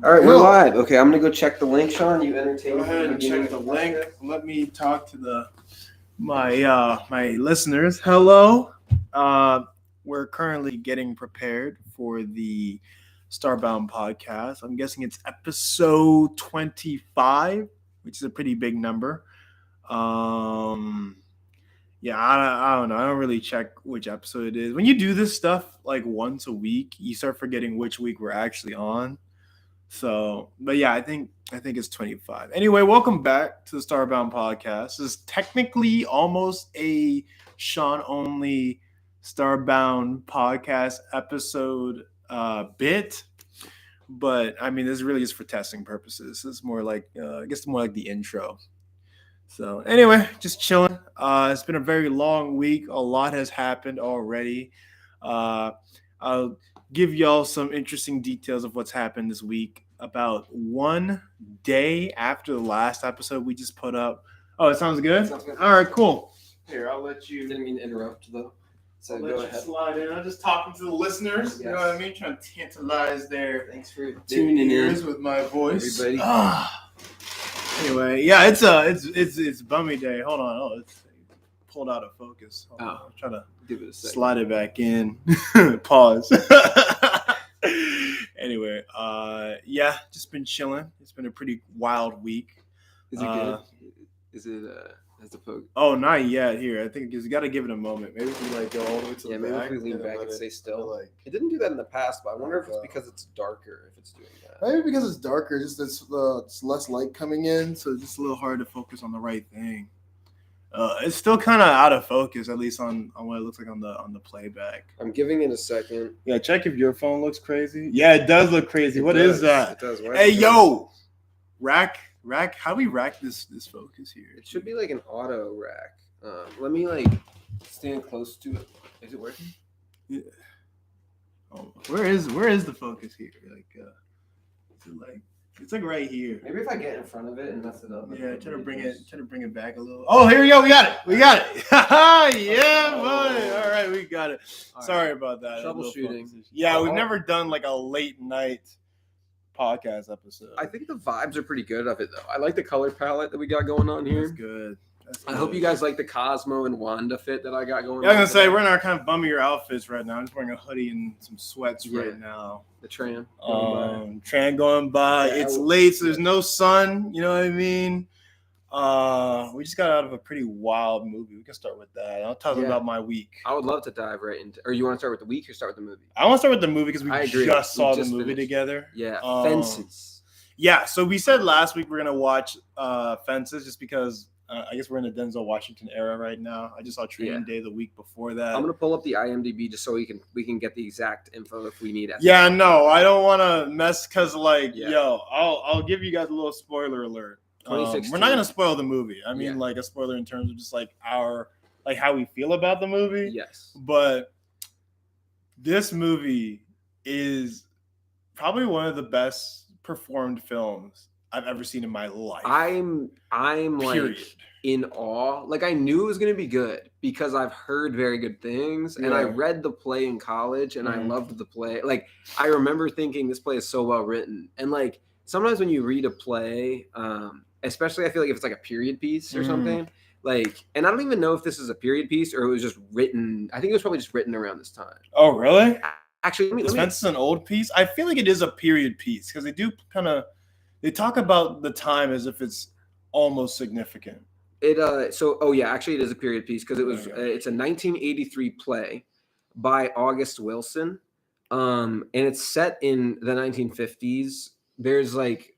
All right, we're live. Okay, I'm gonna go check the link, Sean. You entertain. Go ahead and check the link. Let me talk to my listeners. Hello. We're currently getting prepared for the STARBOUND podcast. I'm guessing it's episode 25, which is a pretty big number. Yeah, I don't know. I don't really check which episode it is. When you do this stuff like once a week, you start forgetting which week we're actually on. So, but yeah, I think it's 25. Anyway, welcome back to the Starbound podcast. This is technically almost a Sean only Starbound podcast episode bit, but I mean, this really is for testing purposes. It's more like I guess more like the intro. So anyway, just chilling. It's been a very long week. A lot has happened already. I'll give y'all some interesting details of what's happened this week. About 1 day after the last episode we just put up. Oh, it sounds good? Sounds good. All right, cool. Here, I'll let you. Didn't mean to interrupt though. So I'll go let you ahead. slide in. I'm just talking to the listeners. Yes. You know what I mean? Trying to tantalize their Thanks for tuning ears in with my voice. everybody. Anyway, yeah, it's bummy day. Hold on. Oh, it's pulled out of focus. Hold on. I'm trying to Give it a second. slide it back in. Pause. Anyway, yeah, just been chilling. It's been a pretty wild week. Is it good? Is it has the poke? Oh, not yet. Here, I think you got to give it a moment. Maybe if we like go all the way to Yeah, the maybe back. if we lean then back let and it- stay still. like- It didn't do that in the past, but I wonder if it's because it's darker. If it's doing that. Maybe because it's darker, just it's less light coming in, so it's just a little hard to focus on the right thing. It's still kind of out of focus, at least on what it looks like on the playback. I'm giving it a second. Yeah, check if your phone looks crazy. Yeah, it does look crazy. What is that? It does. Why Hey, is it- yo, rack. How do we rack this focus here? It should be like an auto rack. Let me like stand close to it. Is it working? Yeah. Oh, where is the focus here? Like, is it like it's like right here. Maybe if I get in front of it and mess it up. Yeah, try to bring it back a little. Oh, here we go. We got it. Yeah, buddy. All right, we got it. All right. Sorry about that. Troubleshooting. Yeah, we've never done like a late night podcast episode. I think the vibes are pretty good of it though. I like the color palette that we got going on here. That's good. I hope you guys like the Cosmo and Wanda fit that I got going Yeah, I on. was gonna say we're in our kind of bummier outfits right now. I'm just wearing a hoodie and some sweats Yeah. right now. The tram. Tran going by. Yeah, It's late, so there's no sun. You know what I mean? We just got out of a pretty wild movie. We can start with that. I'll talk about my week. I would love to dive right into. Or you want to start with the week or start with the movie? I want to start with the movie because we I agree. just We saw just the movie finished. together. Yeah, Fences. Yeah, so we said last week we're gonna watch Fences just because I guess we're in the Denzel Washington era right now. I just saw Training Day the week before that. I'm gonna pull up the IMDb just so we can get the exact info if we need it. Yeah, no, I don't want to mess because Yeah. yo, I'll give you guys a little spoiler alert. 2016. We're not gonna spoil the movie. I mean, Yeah. like a spoiler in terms of just like how we feel about the movie. Yes. But this movie is probably one of the best performed films I've ever seen in my life. I'm Period. like in awe. Like I knew it was gonna be good because I've heard very good things, and I Yeah. read the play in college, and I Mhm. loved the play. Like I remember thinking this play is so well written, and like sometimes when you read a play, especially I feel like if it's like a period piece or Mhm. something, like, and I don't even know if this is a period piece or it was just written. I think it was probably just written around this time. Oh, really? Actually, let me Fences is an old piece. I feel like it is a period piece because they talk about the time as if it's almost significant. Actually it is a period piece because it was it's a 1983 play by August Wilson, and it's set in the 1950s. There's like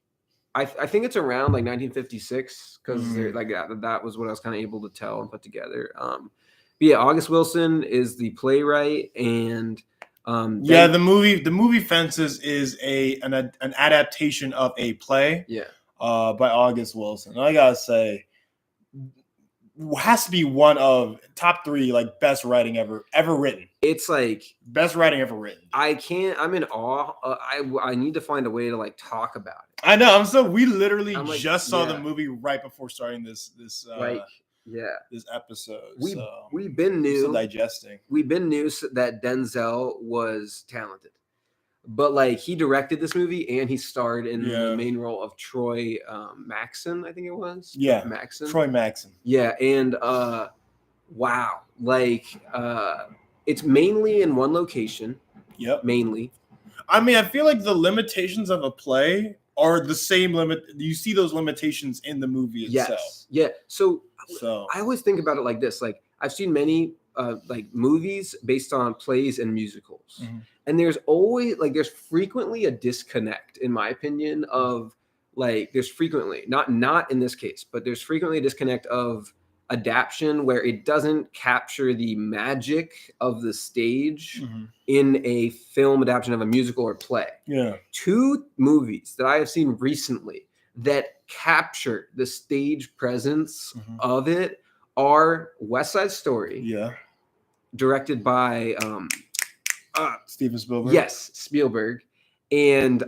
I think it's around like 1956 because like that was what I was kind of able to tell and put together. But yeah, August Wilson is the playwright, and the movie Fences is an adaptation of a play. Yeah. By August Wilson. And I gotta say, has to be one of top 3 like best writing ever written. It's like Best writing ever written. I'm in awe. I need to find a way to like talk about it. I know. We literally I'm like, just saw the yeah. movie right before starting this this episode. We've been new still digesting. We've been new that Denzel was talented. but like he directed this movie and he starred in Yeah. the main role of Troy Maxon, I think it was. Yeah. Maxon. Troy Maxon. Yeah, and wow, like it's mainly in one location. Yep. Mainly. I mean, I feel like the limitations of a play are the same limit. You see those limitations in the movie itself. Yes. Yeah. So So I always think about it like this. Like I've seen many like movies based on plays and musicals. Mhm. And there's frequently a disconnect, in my opinion, of like there's frequently, not in this case, but there's frequently a disconnect of adaptation where it doesn't capture the magic of the stage Mhm. in a film adaptation of a musical or play. Yeah. 2 movies that I have seen recently that capture the stage presence of it are West Side Story, Yeah. directed by Steven Spielberg. yes, Spielberg, and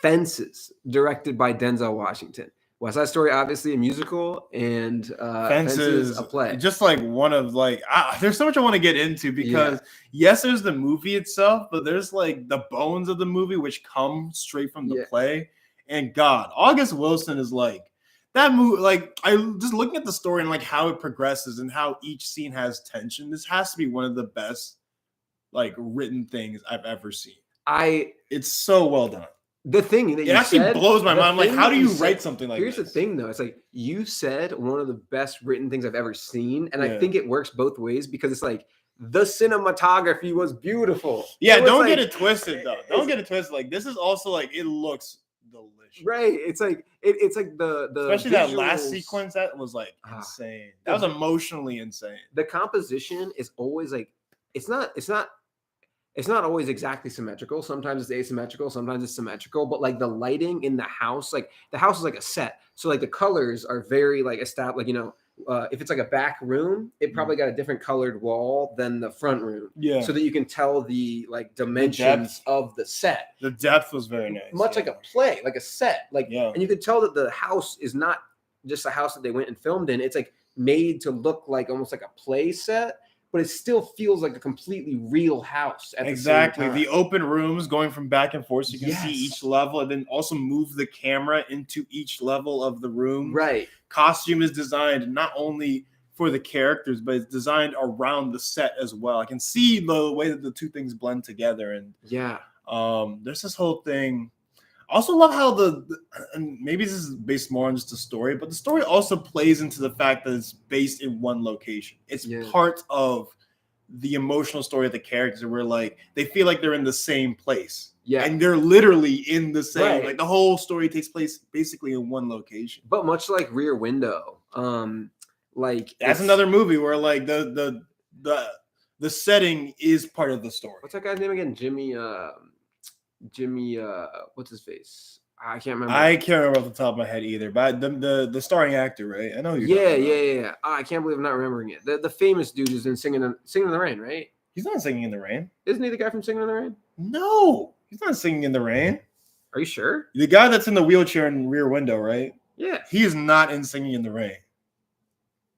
Fences, directed by Denzel Washington. West Side Story, obviously a musical, and Fences a play. Just like one of like, there's so much I want to get into because yes, there's the movie itself, but there's like the bones of the movie which come straight from the play. And God, August Wilson is like that movie. Like I just looking at the story and like how it progresses and how each scene has tension. This has to be one of the best like written things I've ever seen. It's so well done. The thing that it actually blows my mind. I'm like, how do you write something like this? Here's the thing, though. It's like you said one of the best written things I've ever seen, and I think it works both ways because it's like the cinematography was beautiful. Yeah, don't get it twisted though. Don't get it twisted. Like this is also like it looks delicious. Right. It's like it's like the especially visuals, that last sequence that was like insane. That was emotionally insane. The composition is always like it's not always exactly symmetrical. Sometimes it's asymmetrical, sometimes it's symmetrical, but like the lighting in the house, like the house is like a set. So like the colors are very like established, like, you know, if it's like a back room, it probably got a different colored wall than the front room. Yeah. So that you can tell the like dimensions of the set. The depth was very nice. Much like a play, like a set. Like, yeah. And you could tell that the house is not just a house that they went and filmed in. It's like made to look like almost like a play set, but it still feels like a completely real house. At exactly. The same time. The open rooms going from back and forth, so you can see each level, and then also move the camera into each level of the room. Right. Costume is designed not only for the characters, but it's designed around the set as well. I can see the way that the two things blend together, and there's this whole thing. I also love how and maybe this is based more on just the story, but the story also plays into the fact that it's based in one location. It's part of the emotional story of the characters where like they feel like they're in the same place. Yeah. And they're literally in the same, like the whole story takes place basically in one location. But much like Rear Window, like that's another movie where like the setting is part of the story. What's that guy's name again? Jimmy, what's his face? I can't remember. I can't remember off the top of my head either. But the starring actor, right? I know who you're talking about. Yeah. I can't believe I'm not remembering it. The famous dude is in Singing in the Rain, right? He's not Singing in the Rain. Isn't he the guy from Singing in the Rain? No, he's not Singing in the Rain. Are you sure? The guy that's in the wheelchair in Rear Window, right? Yeah. He is not in Singing in the Rain.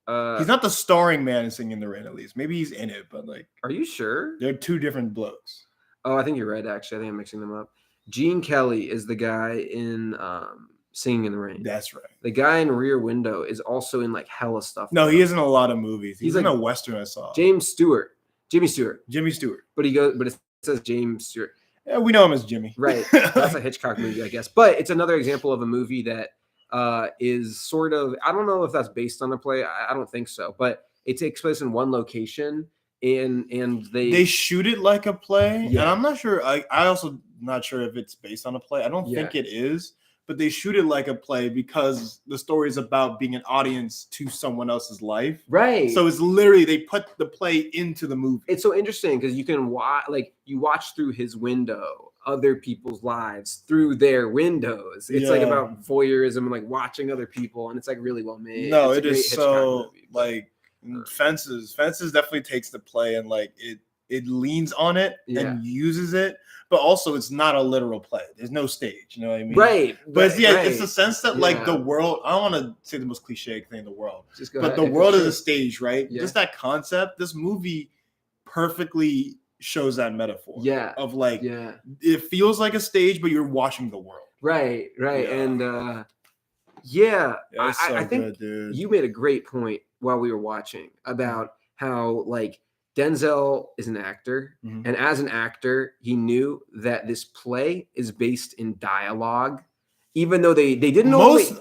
He's not the starring man in Singing in the Rain, at least. Maybe he's in it, but like, are you sure? They're two different blokes. Oh, I think you're right. Actually, I think I'm mixing them up. Gene Kelly is the guy in Singing in the Rain. That's right. The guy in Rear Window is also in like hella stuff. No, he is in a lot of movies. He's in like a Western I saw. Jimmy Stewart. But it says James Stewart. Yeah, we know him as Jimmy. Right. That's a Hitchcock movie, I guess. But it's another example of a movie that is sort of, I don't know if that's based on a play. I don't think so. But it takes place in one location. And they shoot it like a play. Yeah. And I'm not sure. I also not sure if it's based on a play. I don't think it is, but they shoot it like a play because the story is about being an audience to someone else's life. Right. So it's literally they put the play into the movie. It's so interesting because you can watch through his window other people's lives through their windows. It's like about voyeurism and like watching other people, and it's like really well made. No, it is so movie, like Fences definitely takes the play and like it leans on it and uses it, but also it's not a literal play. There's no stage, you know what I mean? Right. But it's the sense that like the world, I don't want to say the most cliche thing in the world, but the world is a stage, right? Just that concept, this movie perfectly shows that metaphor. Yeah. Of like, Yeah. it feels like a stage, but you're watching the world. Right. Yeah. And Yeah, it's so I think good, dude. you made a great point while we were watching about how like Denzel is an actor, Mhm. and as an actor, he knew that this play is based in dialogue, even though they didn't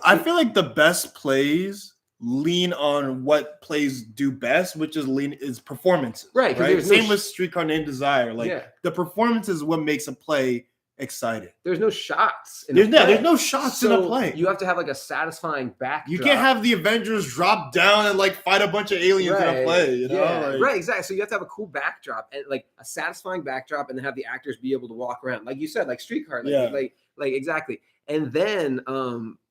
I feel like the best plays lean on what plays do best, which is performances. Right, 'cause there's no Same with Streetcar Named Desire. Like Yeah. the performance is what makes a play exciting. There's no shots in a play. There's no shots in a So play. You have to have like a satisfying backdrop. You can't have the Avengers drop down and like fight a bunch of aliens in a play. You know? Yeah, Like, right, exactly. So you have to have a cool backdrop and like a satisfying backdrop, and then have the actors be able to walk around, like you said, like Streetcar. Like exactly. And then,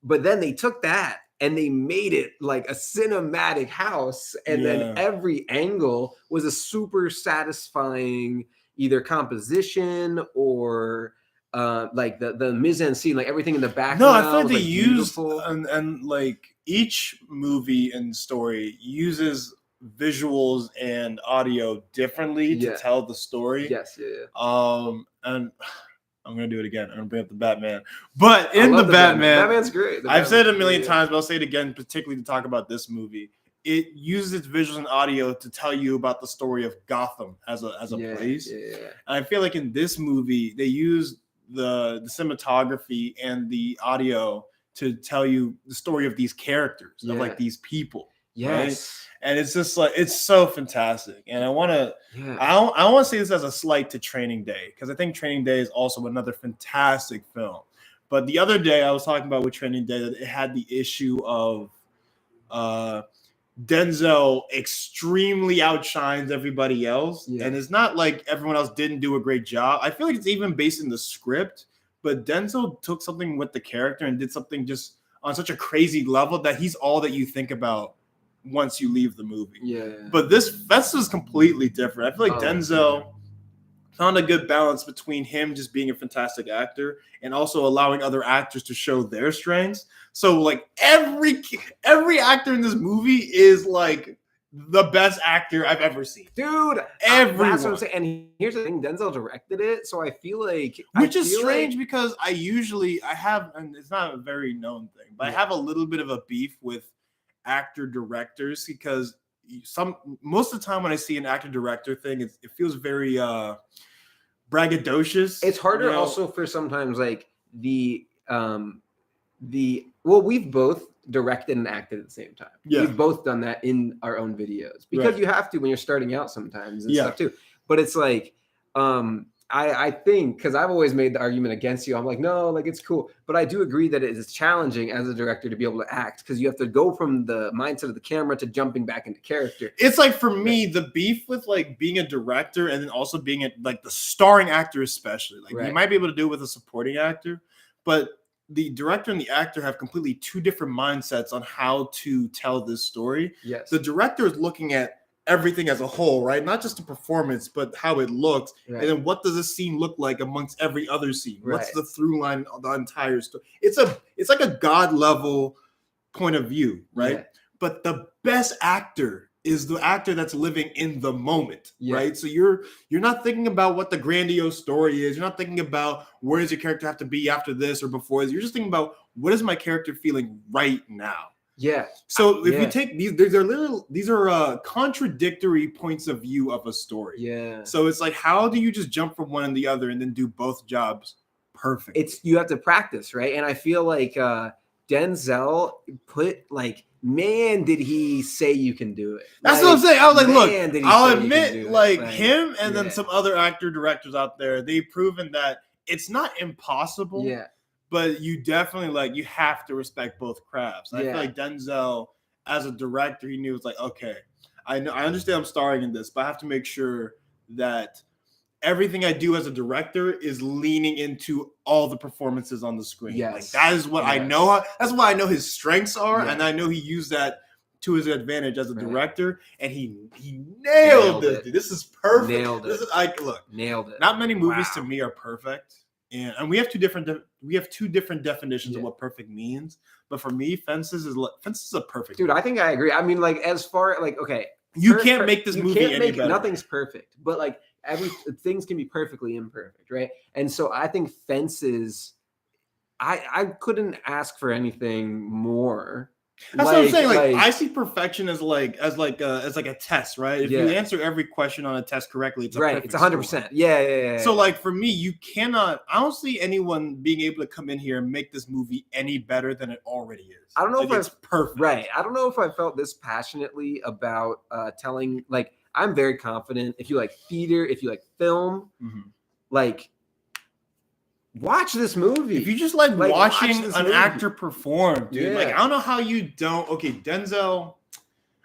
but then they took that and they made it like a cinematic house, and then every angle was a super satisfying either composition or like the mise en scene, like everything in the background. No, I feel like they used and like each movie and story uses visuals and audio differently to tell the story. Yes, and I'm gonna do it again. I'm gonna bring up the Batman, but in the Batman's great. I've said it a million times, but I'll say it again, particularly to talk about this movie. It uses its visuals and audio to tell you about the story of Gotham as a place. And I feel like in this movie they use the cinematography and the audio to tell you the story of these characters, of like these people. Yes. Right? And it's just like, it's so fantastic. And I want to say this as a slight to Training Day, because I think Training Day is also another fantastic film. But the other day I was talking about with Training Day that it had the issue of Denzel extremely outshines everybody else. And it's not like everyone else didn't do a great job. I feel like it's even based in the script, but Denzel took something with the character and did something just on such a crazy level that he's all that you think about once you leave the movie. But this is completely different. I feel like Denzel found a good balance between him just being a fantastic actor and also allowing other actors to show their strengths. So like every actor in this movie is like the best actor I've ever seen. Dude, everyone. That's what I'm saying. And here's the thing, Denzel directed it, so I feel like is strange because I have, and it's not a very known thing, but I have a little bit of a beef with actor directors because most of the time when I see an actor director thing, it feels very braggadocious. It's harder also for sometimes like we've both directed and acted at the same time. We've both done that in our own videos because you have to when you're starting out sometimes and stuff too. But it's like I think, because I've always made the argument against you, I'm like, no, like it's cool. But I do agree that it is challenging as a director to be able to act because you have to go from the mindset of the camera to jumping back into character. It's like, for me, the beef with like being a director and then also being like the starring actor, especially, like you might be able to do it with a supporting actor, but the director and the actor have completely two different mindsets on how to tell this story. The director is looking at everything as a whole, right? Not just the performance, but how it looks. And then what does a scene look like amongst every other scene? What's the through line of the entire story? It's like a God level point of view, right? But the best actor is the actor that's living in the moment, right? So you're not thinking about what the grandiose story is. You're not thinking about where does your character have to be after this or before this. You're just thinking about what is my character feeling right now. So if you take these are contradictory points of view of a story. So it's like, how do you just jump from one and the other and then do both jobs perfectly? You have to practice, right? And I feel like Denzel put like, man, did he say you can do it? That's what I'm saying. I was like, look, I'll admit, like him and then some other actor directors out there, they've proven that it's not impossible. But you definitely, like, you have to respect both crafts. I feel like Denzel, as a director, he knew, it's like, okay, I understand I'm starring in this, but I have to make sure that everything I do as a director is leaning into all the performances on the screen. Like, that is what I know. That's what I know his strengths are, and I know he used that to his advantage as a director, and he nailed it. Dude. This is perfect. This is like, look, nailed it. Not many movies to me are perfect. And we have two different definitions of what perfect means. But for me, Fences is a perfect movie. I think I agree. I mean, like, as far like, okay, you can't make this movie any better. Nothing's perfect, but like things can be perfectly imperfect, right? And so I think Fences, I couldn't ask for anything more. That's what I'm saying. Like, I see perfection as like a test, right? If you Yeah. answer every question on a test correctly, it's a right. perfect It's 100%. score. Yeah. So like for me, you cannot. I don't see anyone being able to come in here and make this movie any better than it already is. I don't know like, if it's perfect. Right. I don't know if I felt this passionately about telling. Like, I'm very confident. If you like theater, if you like film, like, watch this movie. If you just like watching an actor perform, dude, like I don't know how you don't. Okay, Denzel.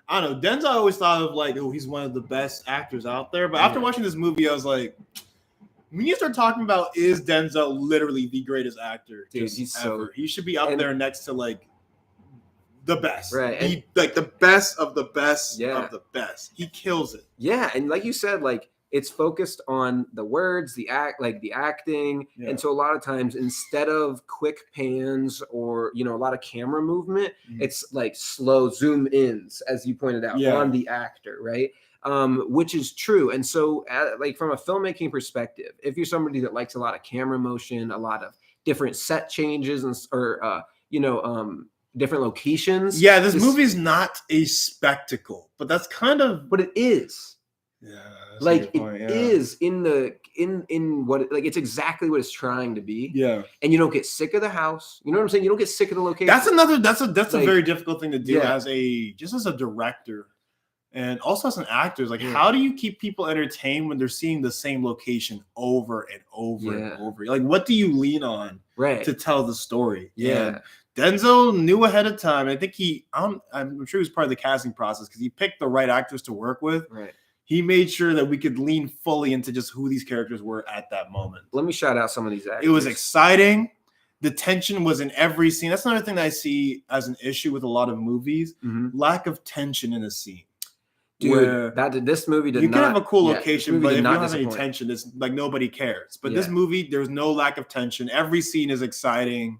I don't know. Denzel, I always thought of like, oh, he's one of the best actors out there. But after watching this movie, I was like, when you start talking about, is Denzel literally the greatest actor? Dude, he's ever. so. He should be up there next to like the best, right? Like the best of the best of the best. He kills it. Yeah, and like you said, like it's focused on the words, the acting, and so a lot of times instead of quick pans or a lot of camera movement, it's like slow zoom ins, as you pointed out, on the actor, right? Which is true. And so, like from a filmmaking perspective, if you're somebody that likes a lot of camera motion, a lot of different set changes, or different locations. Yeah, this movie is not a spectacle, but that's kind of. But it is. Yeah, like it is in what it's exactly what it's trying to be. Yeah, and you don't get sick of the house. You know what I'm saying? You don't get sick of the location. That's a very difficult thing to do as a director, and also as an actor. Like, how do you keep people entertained when they're seeing the same location over and over and over? Like, what do you lean on to tell the story? And Denzel knew ahead of time. I think I'm sure he was part of the casting process because he picked the right actors to work with. Right. He made sure that we could lean fully into just who these characters were at that moment. Let me shout out some of these actors. It was exciting. The tension was in every scene. That's another thing that I see as an issue with a lot of movies. Lack of tension in a scene. Dude, this movie did not. You can have a cool location, but if you don't have any disappoint. tension, it's like nobody cares. But this movie, there's no lack of tension. Every scene is exciting.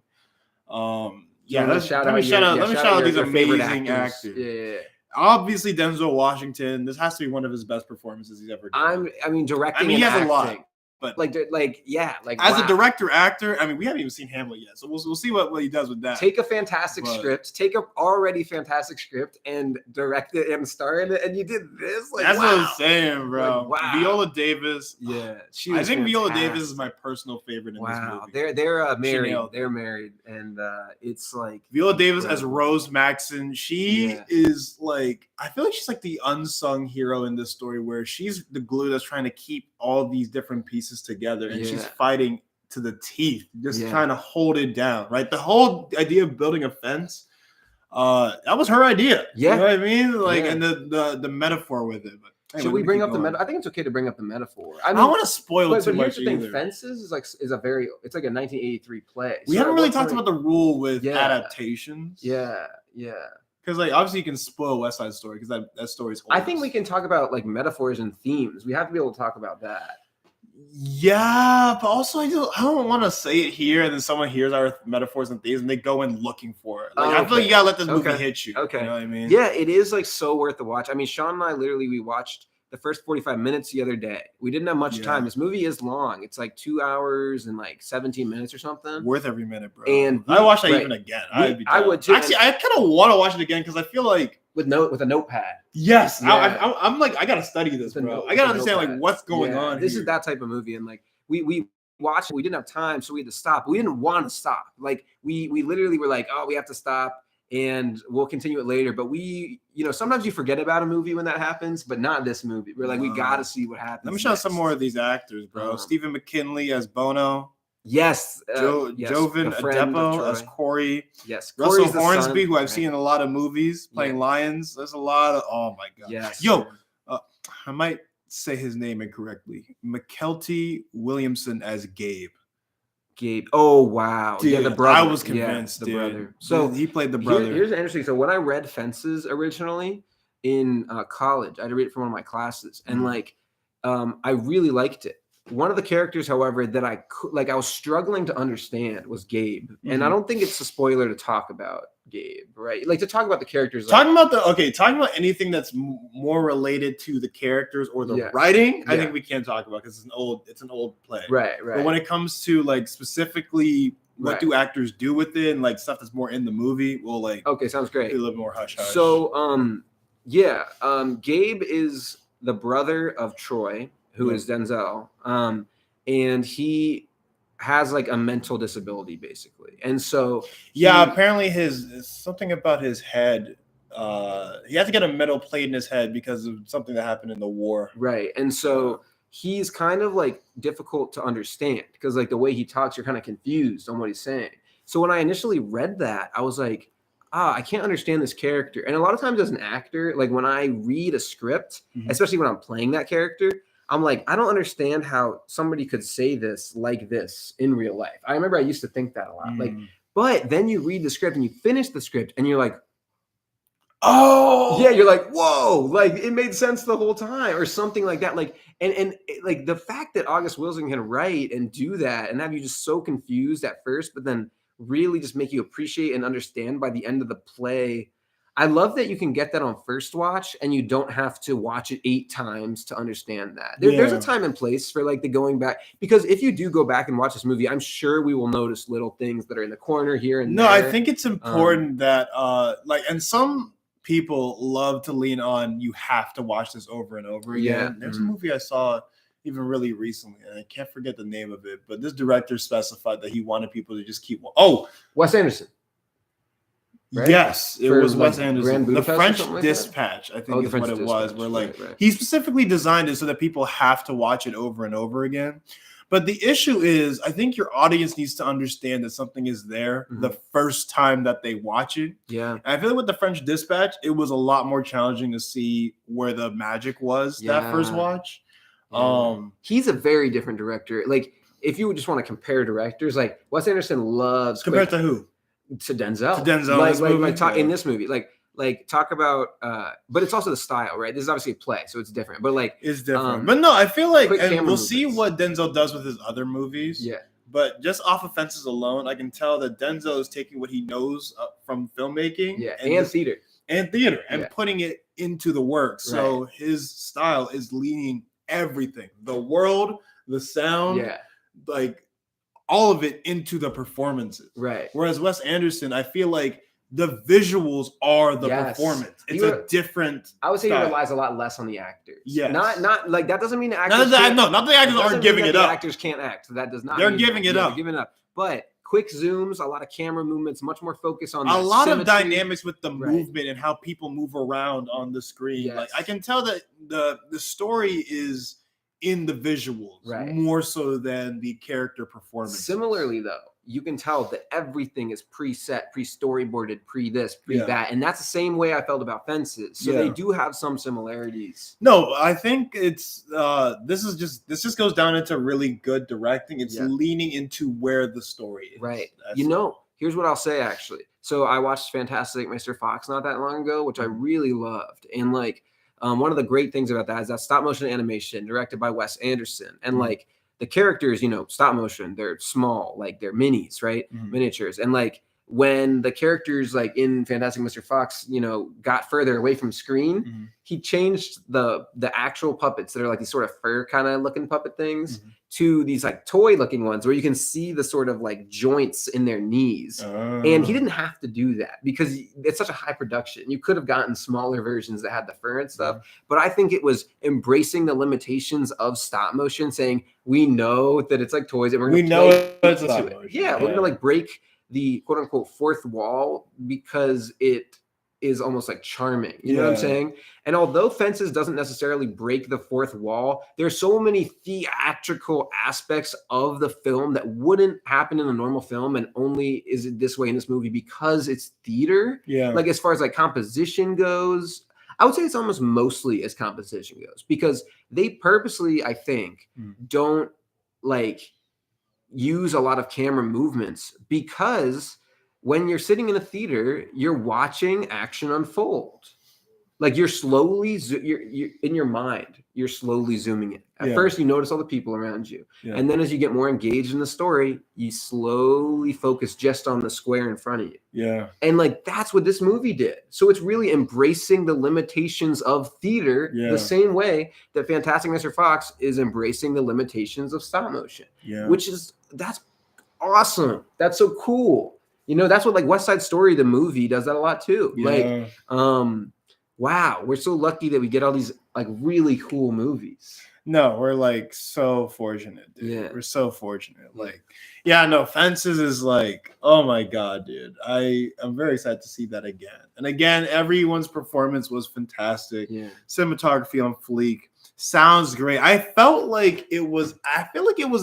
Let me shout out these amazing actors. Yeah. Obviously, Denzel Washington. This has to be one of his best performances he's ever done. Directing. He has acting, a lot, but as a director actor, we haven't even seen Hamlet yet, so we'll see what he does with that. Take a fantastic script, take an already fantastic script, and direct it and star in it, and you did this. That's what I'm saying, bro. Wow. Viola Davis. Yeah, I think Viola Davis is my personal favorite in this movie. They're married. They're married, and it's like Viola Davis as Rose Maxon. She is like, I feel like she's like the unsung hero in this story, where she's the glue that's trying to keep all these different pieces together, and she's fighting to the teeth, just trying to hold it down. Right, the whole idea of building a fence, that was her idea. Yeah, you know what I mean? Like, and the metaphor with it. But anyway, should we bring up the metaphor? I think it's okay to bring up the metaphor. I don't want to spoil it too much. Here's the thing: Fences is like a 1983 play. We haven't really talked about the rule with adaptations. Yeah. Because obviously you can spoil West Side Story because that story's old. I think we can talk about like metaphors and themes. We have to be able to talk about that. Yeah, but also I don't want to say it here and then someone hears our metaphors and themes and they go in looking for it. Like, I feel like you gotta let this movie hit you. Okay, you know what I mean? Yeah, it is like so worth the watch. Sean and I we watched the first 45 minutes the other day. We didn't have much time. This movie is long. It's like 2 hours and like 17 minutes or something. Worth every minute, bro. And I watched that even again. I would too. Actually, I kind of want to watch it again because I feel like with a notepad. Yes, I'm like, I gotta study this, bro. I gotta understand like what's going on. This is that type of movie, and like we watched it. We didn't have time, so we had to stop. We didn't want to stop. Like we literally were like, oh, we have to stop. And we'll continue it later. But sometimes you forget about a movie when that happens, but not this movie. We're like, we got to see what happens. Let me show some more of these actors, bro. Stephen McKinley as Bono. Yes. Jovan Adepo as Corey. Yes. Russell Hornsby, who I've seen in a lot of movies, playing lions. There's a lot of, oh my God. Yes. Yo, I might say his name incorrectly. McKelty Williamson as Gabe. Oh wow! Dude, the brother. I was convinced, the brother. So he played the brother. Here's interesting. So when I read Fences originally in college, I had to read it for one of my classes, and I really liked it. One of the characters, however, that I was struggling to understand was Gabe, and I don't think it's a spoiler to talk about Gabe, right? Like to talk about the characters. Talking about anything that's more related to the characters or the writing, I think we can't talk about because it's an old play. Right. But when it comes to like specifically what do actors do with it and like stuff that's more in the movie, we'll like sounds great. A little more hush hush. So Gabe is the brother of Troy, who is Denzel. And he has like a mental disability basically. And so apparently something about his head. He had to get a metal plate in his head because of something that happened in the war. Right. And so he's kind of like difficult to understand because like the way he talks, you're kind of confused on what he's saying. So when I initially read that, I was like, I can't understand this character. And a lot of times as an actor, like when I read a script, especially when I'm playing that character, I'm like, I don't understand how somebody could say this like this in real life. I remember I used to think that a lot. Like, but then you read the script and you finish the script and you're like, oh yeah, you're like, whoa, like it made sense the whole time or something like that. Like, and like the fact that August Wilson can write and do that and have you just so confused at first, but then really just make you appreciate and understand by the end of the play. I love that you can get that on first watch and you don't have to watch it 8 times to understand that. There's a time and place for like the going back, because if you do go back and watch this movie, I'm sure we will notice little things that are in the corner here and there. I think it's important that and some people love to lean on you have to watch this over and over again. There's a movie I saw even really recently, and I can't forget the name of it, but this director specified that he wanted people to just keep Wes Anderson. Right? Yes, it was Wes Anderson. The French Dispatch, I think is what it was, where he specifically designed it so that people have to watch it over and over again. But the issue is, I think your audience needs to understand that something is there the first time that they watch it. Yeah. And I feel like with the French Dispatch, it was a lot more challenging to see where the magic was that first watch. Yeah. He's a very different director. Like, if you just want to compare directors, like Wes Anderson loves compared to who? To Denzel. In this movie. Like talk about but it's also the style, right? This is obviously a play, so it's different. But like it's different. But no, I feel like and we'll see what Denzel does with his other movies. Yeah. But just off of Fences alone, I can tell that Denzel is taking what he knows from filmmaking and theater and putting it into the work. So his style is leaning everything, the world, the sound, like all of it into the performances. Right. Whereas Wes Anderson, I feel like the visuals are the performance. It's a different I would say style. He relies a lot less on the actors. Yes. Not like that doesn't mean the actors not the actors aren't giving it up. The actors can't act. So that does not They're giving it up. They're giving it up. But quick zooms, a lot of camera movements, much more focus on a lot of dynamics with the movement and how people move around on the screen. Yes. Like I can tell that the story is in the visuals more so than the character performance. Similarly, though, you can tell that everything is preset, pre-storyboarded, pre-this, pre-that. And that's the same way I felt about Fences. So they do have some similarities. No, I think it's this just goes down into really good directing. It's leaning into where the story is. Right. Here's what I'll say actually. So I watched Fantastic Mr. Fox not that long ago, which I really loved. And like one of the great things about that is that stop motion animation directed by Wes Anderson. And like the characters, stop motion, they're small, like they're minis, right? Miniatures. And like when the characters like in Fantastic Mr. Fox, got further away from screen, he changed the actual puppets that are like these sort of fur kind of looking puppet things to these like toy looking ones where you can see the sort of like joints in their knees. And he didn't have to do that because it's such a high production. You could have gotten smaller versions that had the fur and stuff. But I think it was embracing the limitations of stop motion, saying we know that it's like toys and we're going to it's stop motion. We're going to like break the quote unquote fourth wall because it is almost like charming. You know what I'm saying? And although Fences doesn't necessarily break the fourth wall, there's so many theatrical aspects of the film that wouldn't happen in a normal film and only is it this way in this movie because it's theater. Yeah. Like as far as like composition goes, I would say it's almost mostly as composition goes because they purposely, I think, don't like use a lot of camera movements because when you're sitting in a theater, you're watching action unfold. Like you're slowly, you're in your mind, you're slowly zooming in. At first, you notice all the people around you. Yeah. And then as you get more engaged in the story, you slowly focus just on the square in front of you. Yeah. And like, that's what this movie did. So it's really embracing the limitations of theater the same way that Fantastic Mr. Fox is embracing the limitations of stop motion, which is, that's awesome. That's so cool. You know, that's what like West Side Story, the movie, does that a lot too. Like, wow, we're so lucky that we get all these like really cool movies. No, we're like so fortunate, dude. Yeah. We're so fortunate. Like, yeah, no, Fences is like, oh my God, dude. I'm very excited to see that again. And again, everyone's performance was fantastic. Yeah. Cinematography on fleek. Sounds great. I feel like it was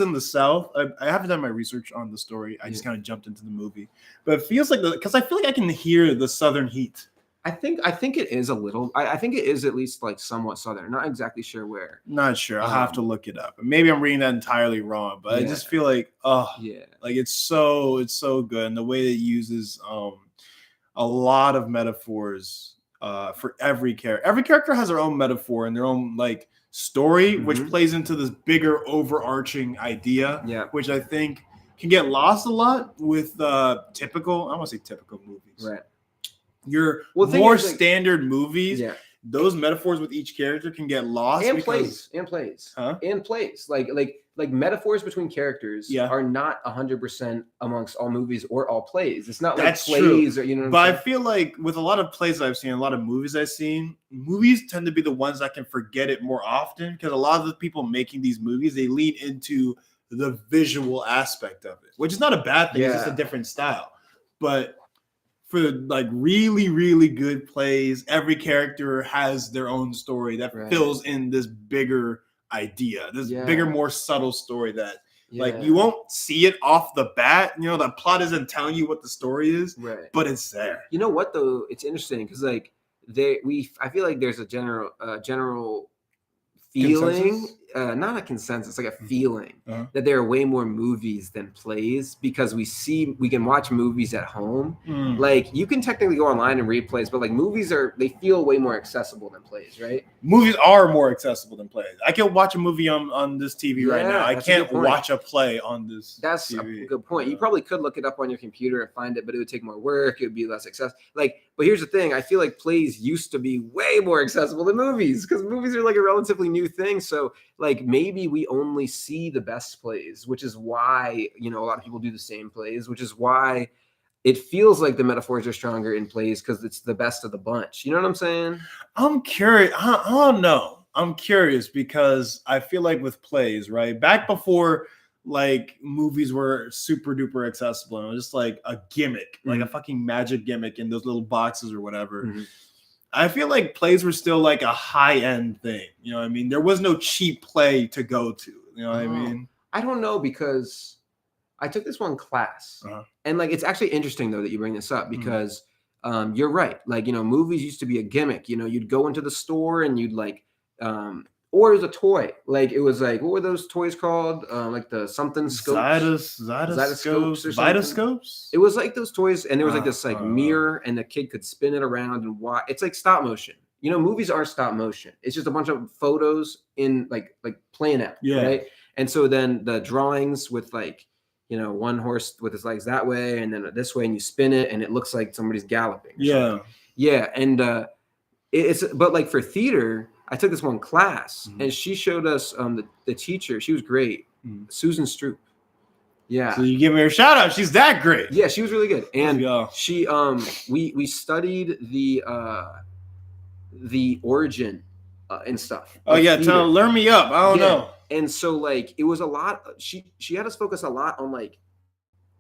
in the South. I haven't done my research on the story. I just kind of jumped into the movie. But it feels like because I feel like I can hear the Southern heat. I think it is a little. I think it is at least like somewhat Southern. Not exactly sure where. Not sure. I'll have to look it up. Maybe I'm reading that entirely wrong, but I just feel like like it's so good, and the way it uses a lot of metaphors for every character. Every character has their own metaphor and their own like story, which plays into this bigger overarching idea. Yeah, which I think can get lost a lot with typical. I want to say typical movies. Right. Your more standard movies, those metaphors with each character can get lost. And plays. Like metaphors between characters are not 100% amongst all movies or all plays. It's not like that's plays true. Or, you know. But I feel like with a lot of plays I've seen, a lot of movies I've seen, movies tend to be the ones that can forget it more often because a lot of the people making these movies, they lean into the visual aspect of it, which is not a bad thing. It's just a different style. But for like really, really good plays, every character has their own story that fills in this bigger idea, this bigger, more subtle story that like you won't see it off the bat. You know, the plot isn't telling you what the story is, but it's there. You know what though? It's interesting because like I feel like there's a general feeling, not a consensus, like a feeling that there are way more movies than plays because we can watch movies at home. Like you can technically go online and read plays, but like movies they feel way more accessible than plays, right? Movies are more accessible than plays. I can watch a movie on this TV right now. I can't watch a play on this. That's TV. A good point. You probably could look it up on your computer and find it, but it would take more work. It would be less accessible. But here's the thing. I feel like plays used to be way more accessible than movies because movies are like a relatively new thing. So like maybe we only see the best plays, which is why, you know, a lot of people do the same plays, which is why it feels like the metaphors are stronger in plays because it's the best of the bunch. You know what I'm saying? I'm curious. I don't know. I'm curious because I feel like with plays, right? Back before like movies were super duper accessible and it was just like a gimmick, like a fucking magic gimmick in those little boxes or whatever. I feel like plays were still like a high-end thing. You know what I mean? There was no cheap play to go to. You know what I mean? I don't know because I took this one class. And like it's actually interesting though that you bring this up because you're right. Like, you know, movies used to be a gimmick. You know, you'd go into the store and you'd like or it was a toy. Like it was like, what were those toys called? Like the something scopes. Zytoscopes or Vitoscopes? It was like those toys, and there was like this like mirror, and the kid could spin it around and watch. It's like stop motion. You know, movies are stop motion. It's just a bunch of photos in like playing out. Right. And so then the drawings with like, you know, one horse with his legs that way and then this way, and you spin it and it looks like somebody's galloping. And but like for theater, I took this one class and she showed us the teacher. She was great. Susan Stroop. Yeah. So you give her a shout out. She's that great. Yeah, she was really good. And she we studied the origin and stuff. Oh yeah, learn me up. I don't know. And so like it was a lot. She had us focus a lot on like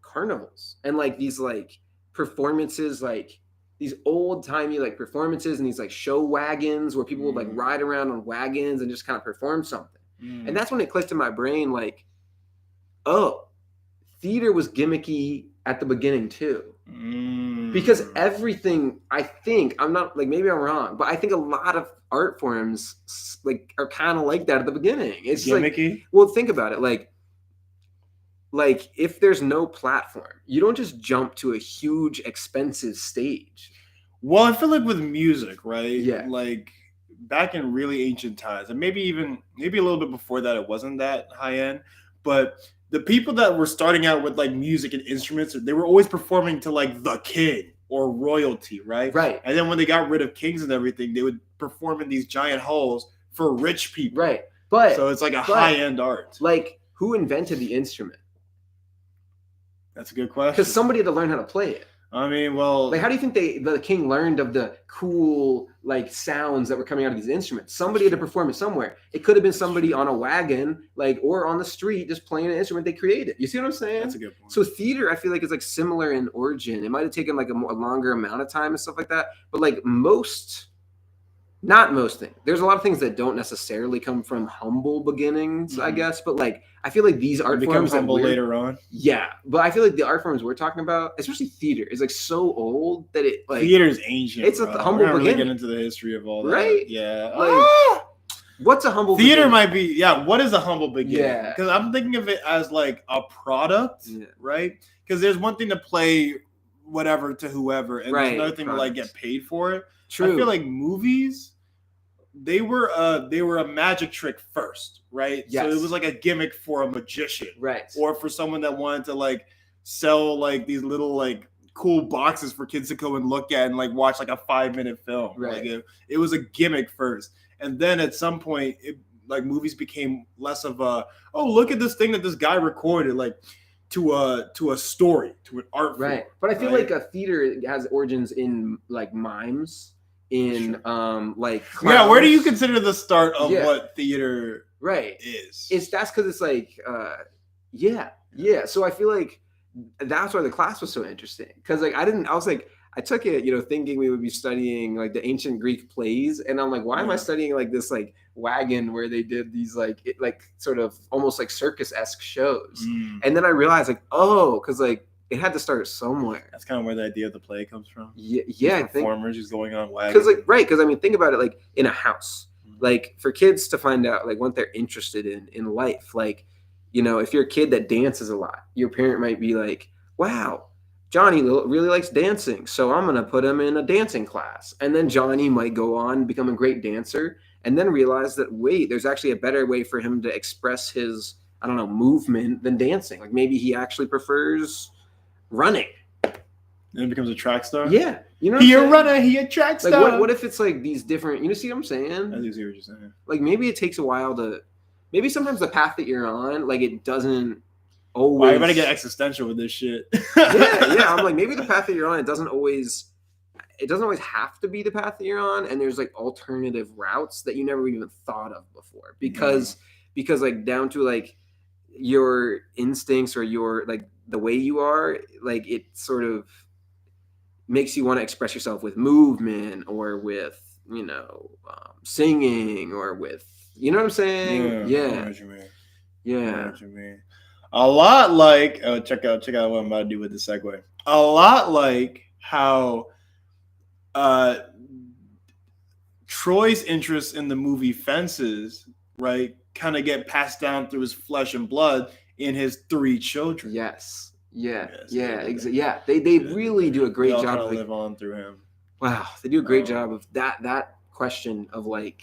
carnivals and like these like performances, like these old timey like performances and these like show wagons where people would like ride around on wagons and just kind of perform something. And that's when it clicked in my brain, like, oh, theater was gimmicky at the beginning too. Because everything, I think, I'm not like, maybe I'm wrong, but I think a lot of art forms like are kind of like that at the beginning. It's gimmicky. Like, well, think about it. Like if there's no platform, you don't just jump to a huge expensive stage. Well, I feel like with music, right? Yeah. Like back in really ancient times, and maybe a little bit before that, it wasn't that high end. But the people that were starting out with like music and instruments, they were always performing to like the king or royalty, right? Right. And then when they got rid of kings and everything, they would perform in these giant halls for rich people. Right. But so it's like a high end art. Like, who invented the instrument? That's a good question. Because somebody had to learn how to play it. I mean, well, like, how do you think the king learned of the cool like sounds that were coming out of these instruments? Somebody had to perform it somewhere. It could have been somebody on a wagon, like, or on the street, just playing an instrument they created. You see what I'm saying? That's a good point. So theater, I feel like, is like similar in origin. It might have taken like a longer amount of time and stuff like that, but like not most things. There's a lot of things that don't necessarily come from humble beginnings, I guess. But like, I feel like these art forms humble later on. Yeah, but I feel like the art forms we're talking about, especially theater, is like so old that it like theater is ancient. It's bro. a humble beginning. Really get into the history of all that, right? Yeah. Like, what's a humble theater beginning? might be? Yeah. What is a humble beginning? Yeah, because I'm thinking of it as like a product, right? Because there's one thing to play whatever to whoever, and there's another thing to like get paid for it. True. I feel like movies. They were a magic trick first, right? Yes. So it was like a gimmick for a magician, right? Or for someone that wanted to like sell like these little like cool boxes for kids to go and look at and like watch like a 5-minute film. Right. Like it was a gimmick first, and then at some point, like movies became less of a look at this thing that this guy recorded, like to a story, to an art form. Right. But I feel like a theater has origins in like mimes. In like clowns. Where do you consider the start of what theater is? That's because it's like so I feel like that's why the class was so interesting, because like I took it thinking we would be studying like the ancient Greek plays, and I'm like, why am I studying like this like wagon where they did these like sort of almost like circus-esque shows, and then I realized like, because like it had to start somewhere. That's kind of where the idea of the play comes from. Yeah, performers just going on wagon. Because I mean, think about it, like in a house, like for kids to find out like what they're interested in life. Like, if you're a kid that dances a lot, your parent might be like, "Wow, Johnny really likes dancing, so I'm gonna put him in a dancing class." And then Johnny might go on become a great dancer, and then realize that there's actually a better way for him to express his movement than dancing. Like maybe he actually prefers running. And it becomes a track star? Yeah. He a runner, he a track star. Like what if it's like these different, see what I'm saying? I do see what you're saying. Like maybe it takes a while maybe sometimes the path that you're on, like it doesn't always. Wow, you better get existential with this shit. yeah. I'm like, maybe the path that you're on, it doesn't always have to be the path that you're on. And there's like alternative routes that you never even thought of before because like down to like your instincts or your like the way you are, like it sort of makes you want to express yourself with movement or with singing or with what I'm saying. Yeah. I know what you mean. Yeah. I know what you mean. A lot like check out what I'm about to do with the segue. A lot like how Troy's interest in the movie Fences, right, kind of get passed down through his flesh and blood in his 3 children. Yes. Yeah. They really do a great job of live on through him. Wow, they do a great job of that question of like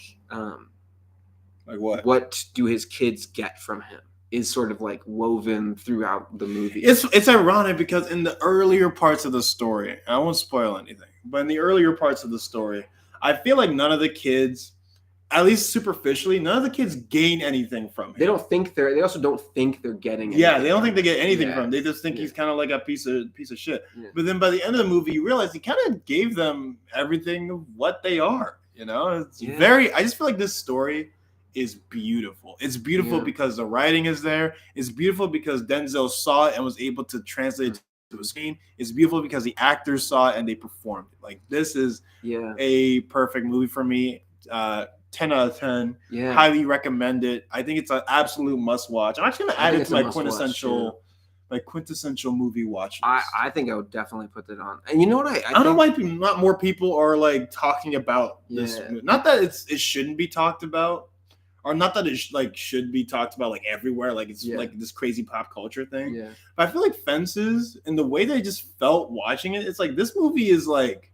what do his kids get from him is sort of like woven throughout the movie. It's ironic because in the earlier parts of the story, I won't spoil anything, but in the earlier parts of the story, I feel like none of the kids, at least superficially, none of the kids gain anything from him. They also don't think they're getting anything. Yeah, they don't think they get anything from him. They just think he's kind of like a piece of shit. Yeah. But then by the end of the movie, you realize he kind of gave them everything of what they are. It's very. I just feel like this story is beautiful. It's beautiful because the writing is there. It's beautiful because Denzel saw it and was able to translate it to a screen. It's beautiful because the actors saw it and they performed it. Like this is a perfect movie for me. 10 out of 10. Yeah. Highly recommend it. I think it's an absolute must watch. I'm actually gonna add it to my quintessential movie watch list. I think I would definitely put that on. And you know what? I don't know why not more people are like talking about this. Not that it shouldn't be talked about, or not that it should be talked about like everywhere. Like it's like this crazy pop culture thing. Yeah. But I feel like Fences and the way that I just felt watching it, it's like this movie is like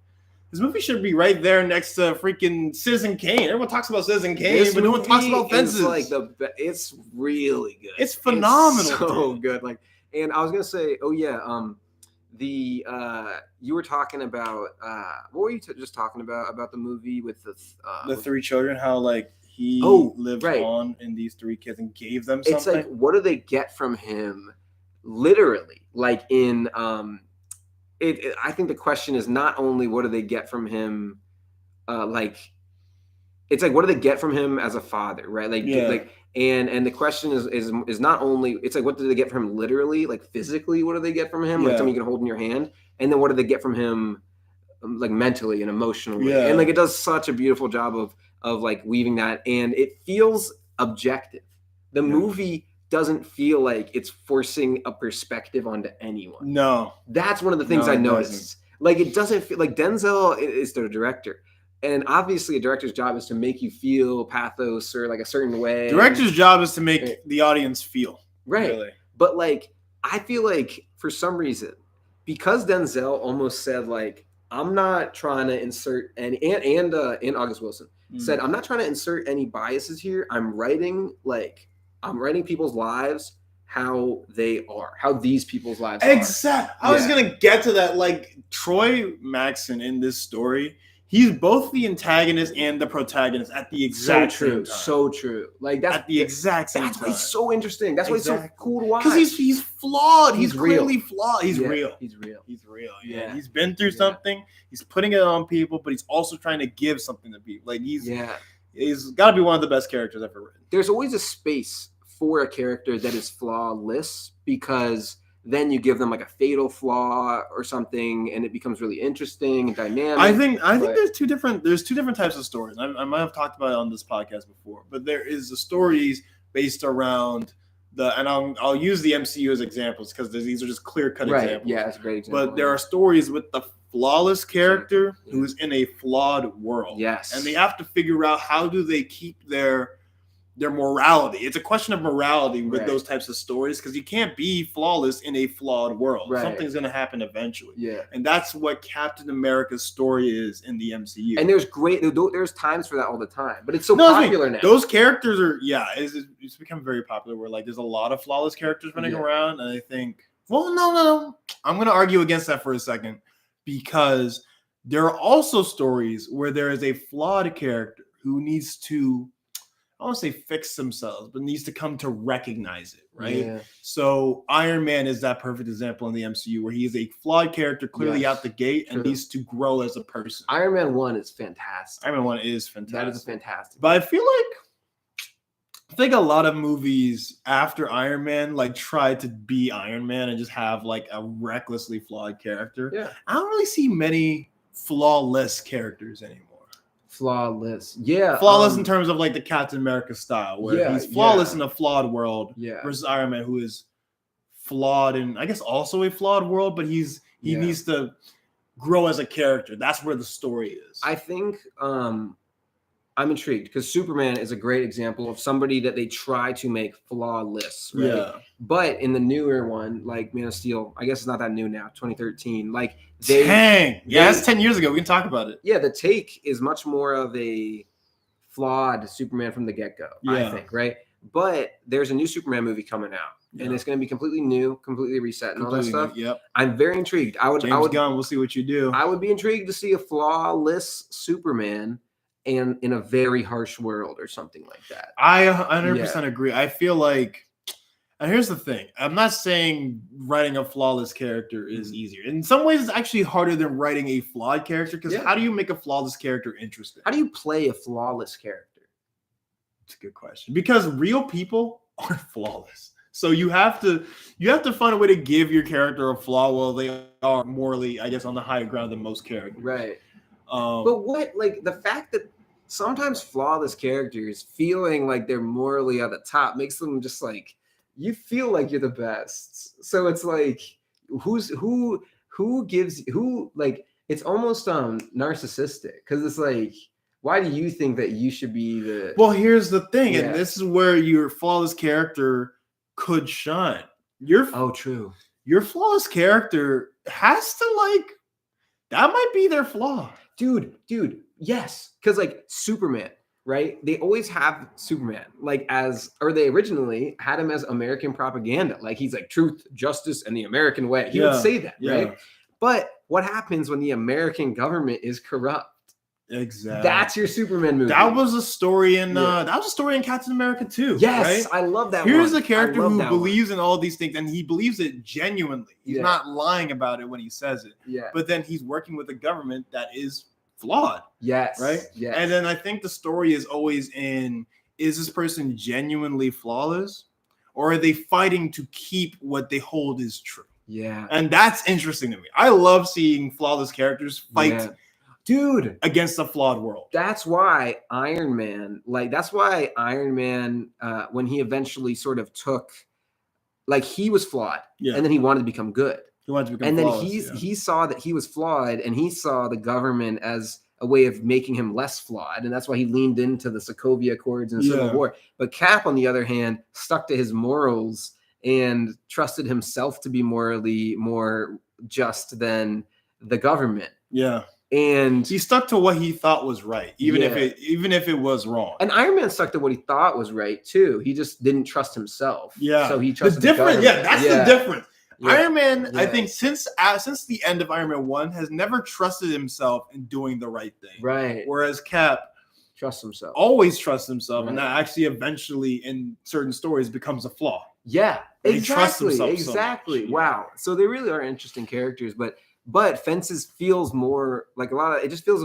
This movie should be right there next to freaking Citizen Kane. Everyone talks about Citizen Kane, but no one talks about Fences. It's really good. It's phenomenal. It's so good. Like, and I was gonna say, you were talking about what were you just talking about the movie with the three children? How like he lived on in these three kids and gave them something. It's like, what do they get from him? Literally, like in I think the question is not only what do they get from him, it's like what do they get from him as a father, right? And the question is not only it's like what do they get from him literally, like physically, what do they get from him, like something you can hold in your hand, and then what do they get from him, like mentally and emotionally, and like it does such a beautiful job of like weaving that, and it feels objective. The movie doesn't feel like it's forcing a perspective onto anyone. No. That's one of the things I noticed. Like, it doesn't feel like Denzel is the director. And obviously a director's job is to make you feel pathos or like a certain way. Director's job is to make the audience feel. Right. Really. But like, I feel like for some reason, because Denzel almost said like, I'm not trying to insert any, and August Wilson said, I'm not trying to insert any biases here. I'm writing people's lives how they are, how these people's lives are. Exactly. I was going to get to that. Like, Troy Maxson in this story, he's both the antagonist and the protagonist at the exact same time. So true. Like, that's at the exact same time. That's why he's so interesting. That's why he's so cool to watch. Because he's flawed. He's clearly flawed. He's real. He's real. He's real. Yeah. He's been through something. He's putting it on people, but he's also trying to give something to people. Like, he's got to be one of the best characters ever written. There's always a space for a character that is flawless, because then you give them like a fatal flaw or something, and it becomes really interesting and dynamic. I think there's two different types of stories. I might have talked about it on this podcast before, but there is the stories based around and I'll use the MCU as examples because these are just clear-cut examples. Yeah, it's a great example. But there are stories with the flawless character who's in a flawed world. Yes. And they have to figure out how do they keep their morality. It's a question of morality with those types of stories, because you can't be flawless in a flawed world. Something's going to happen eventually. Yeah. And that's what Captain America's story is in the MCU. And there's times for that all the time, but it's so popular now. Those characters are, it's become very popular where like there's a lot of flawless characters running around. And I think, well, no. I'm going to argue against that for a second, because there are also stories where there is a flawed character who needs to, I don't want to say fix themselves, but needs to come to recognize it, right? Yeah. So Iron Man is that perfect example in the MCU where he is a flawed character clearly out the gate and needs to grow as a person. Iron Man 1 is fantastic. Iron Man 1 is fantastic. That is fantastic. But I think a lot of movies after Iron Man like try to be Iron Man and just have like a recklessly flawed character. Yeah. I don't really see many flawless characters anymore. Flawless in terms of like the Captain America style, where he's flawless in a flawed world, versus Iron Man, who is flawed in, I guess, also a flawed world, but he needs to grow as a character. That's where the story is. I think I'm intrigued because Superman is a great example of somebody that they try to make flawless, right? Yeah. But in the newer one, like Man of Steel, I guess it's not that new now, 2013. Like that's 10 years ago. We can talk about it. Yeah, the take is much more of a flawed Superman from the get-go, I think, right? But there's a new Superman movie coming out, and it's going to be completely new, completely reset, and all that stuff. Yep. I'm very intrigued. James Gunn, we'll see what you do. I would be intrigued to see a flawless Superman and in a very harsh world or something like that. I 100% agree. I feel like, and here's the thing, I'm not saying writing a flawless character is easier. In some ways, it's actually harder than writing a flawed character, because how do you make a flawless character interesting? How do you play a flawless character? It's a good question. Because real people aren't flawless. So you have to find a way to give your character a flaw while they are morally, I guess, on the higher ground than most characters. Right. But the fact that sometimes flawless characters feeling like they're morally at the top makes them just like, you feel like you're the best. So it's like, who gives like, it's almost narcissistic, because it's like, why do you think that you should be the? Well, here's the thing, and this is where your flawless character could shine. True. Your flawless character has to that might be their flaw. dude, yes, because like Superman, right? They always have Superman like or they originally had him as American propaganda, like he's like truth, justice, and the American way. He would say that, right? But what happens when the American government is corrupt? Exactly. That's your Superman movie. That was a story in Captain America 2. Yes, right? I love that. Here's a character who believes in all these things, and he believes it genuinely. He's not lying about it when he says it. Yeah. But then he's working with a government that is flawed. Yes. Right? Yes. And then I think the story is always in, is this person genuinely flawless? Or are they fighting to keep what they hold is true? Yeah. And that's interesting to me. I love seeing flawless characters fight. Yeah. Dude, against a flawed world. That's why Iron Man, when he eventually sort of took, like, he was flawed, and then he wanted to become good. He wanted to become and then flawless, he saw that he was flawed, and he saw the government as a way of making him less flawed, and that's why he leaned into the Sokovia Accords and Civil War. But Cap, on the other hand, stuck to his morals and trusted himself to be morally more just than the government. Yeah. And he stuck to what he thought was right, even if it was wrong. And Iron Man stuck to what he thought was right too. He just didn't trust himself. Yeah. So he trusted the difference. That's the difference. Yeah. Iron Man, yeah. I think, since the end of Iron Man 1, has never trusted himself in doing the right thing. Right. Whereas Cap always trusts himself, and that actually eventually in certain stories becomes a flaw. Yeah. Exactly. He trusts himself exactly. So wow. So they really are interesting characters, but Fences feels more like it just feels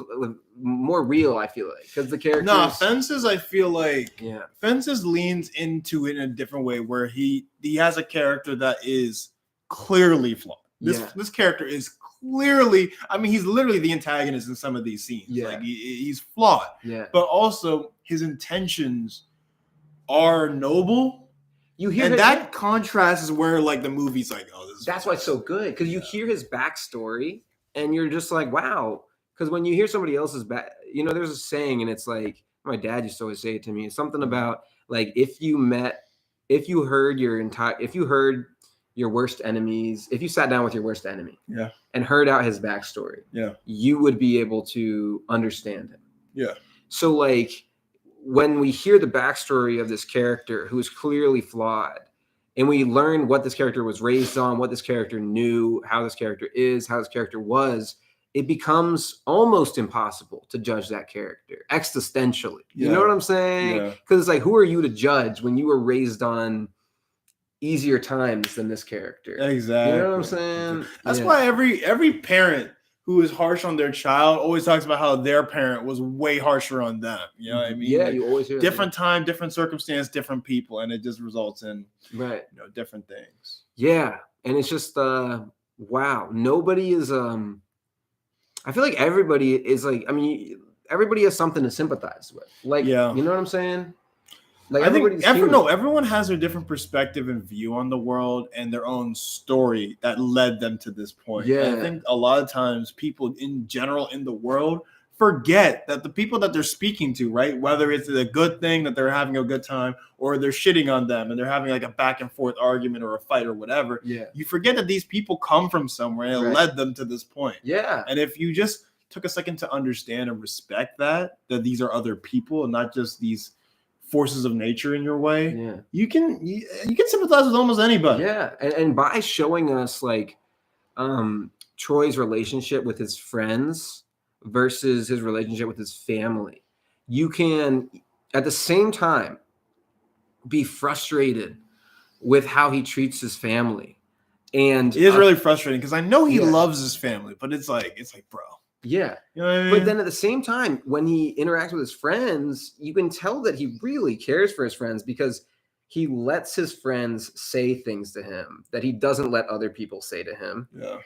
more real, I feel like, because the characters. No, Fences, I feel like Fences leans into it in a different way, where he has a character that is clearly flawed. This character is clearly, I mean, he's literally the antagonist in some of these scenes. Yeah. Like he's flawed. Yeah. But also his intentions are noble. You hear that contrast is where like the movie's like, oh, this is that's why it's so good, because you hear his backstory and you're just like, wow. Because when you hear somebody else's there's a saying, and it's like, my dad used to always say it to me. It's something about like, if you heard your worst enemies, if you sat down with your worst enemy, and heard out his backstory, you would be able to understand him. Yeah. So like, when we hear the backstory of this character who is clearly flawed, and we learn what this character was raised on, what this character knew, how this character is, how this character was, it becomes almost impossible to judge that character existentially. You know what I'm saying? Because it's like, who are you to judge when you were raised on easier times than this character? Exactly. You know what I'm saying? That's why every parent who is harsh on their child always talks about how their parent was way harsher on them. You know what I mean? Yeah, you always hear different time, different circumstance, different people, and it just results in different things. Yeah, and it's just wow. Nobody is I feel like everybody is like, I mean, everybody has something to sympathize with. Like, you know what I'm saying? Like, I think everyone has their different perspective and view on the world and their own story that led them to this point. Yeah. And I think a lot of times people in general in the world forget that the people that they're speaking to, right, whether it's a good thing that they're having a good time or they're shitting on them and they're having like a back and forth argument or a fight or whatever, you forget that these people come from somewhere and it led them to this point. Yeah. And if you just took a second to understand and respect that these are other people and not just these forces of nature in your way, you can sympathize with almost anybody. Yeah. And by showing us like Troy's relationship with his friends versus his relationship with his family, you can at the same time be frustrated with how he treats his family. And it is really frustrating because I know he loves his family, but it's like, bro. Yeah. You know what I mean? But then at the same time, when he interacts with his friends, you can tell that he really cares for his friends because he lets his friends say things to him that he doesn't let other people say to him. Yeah.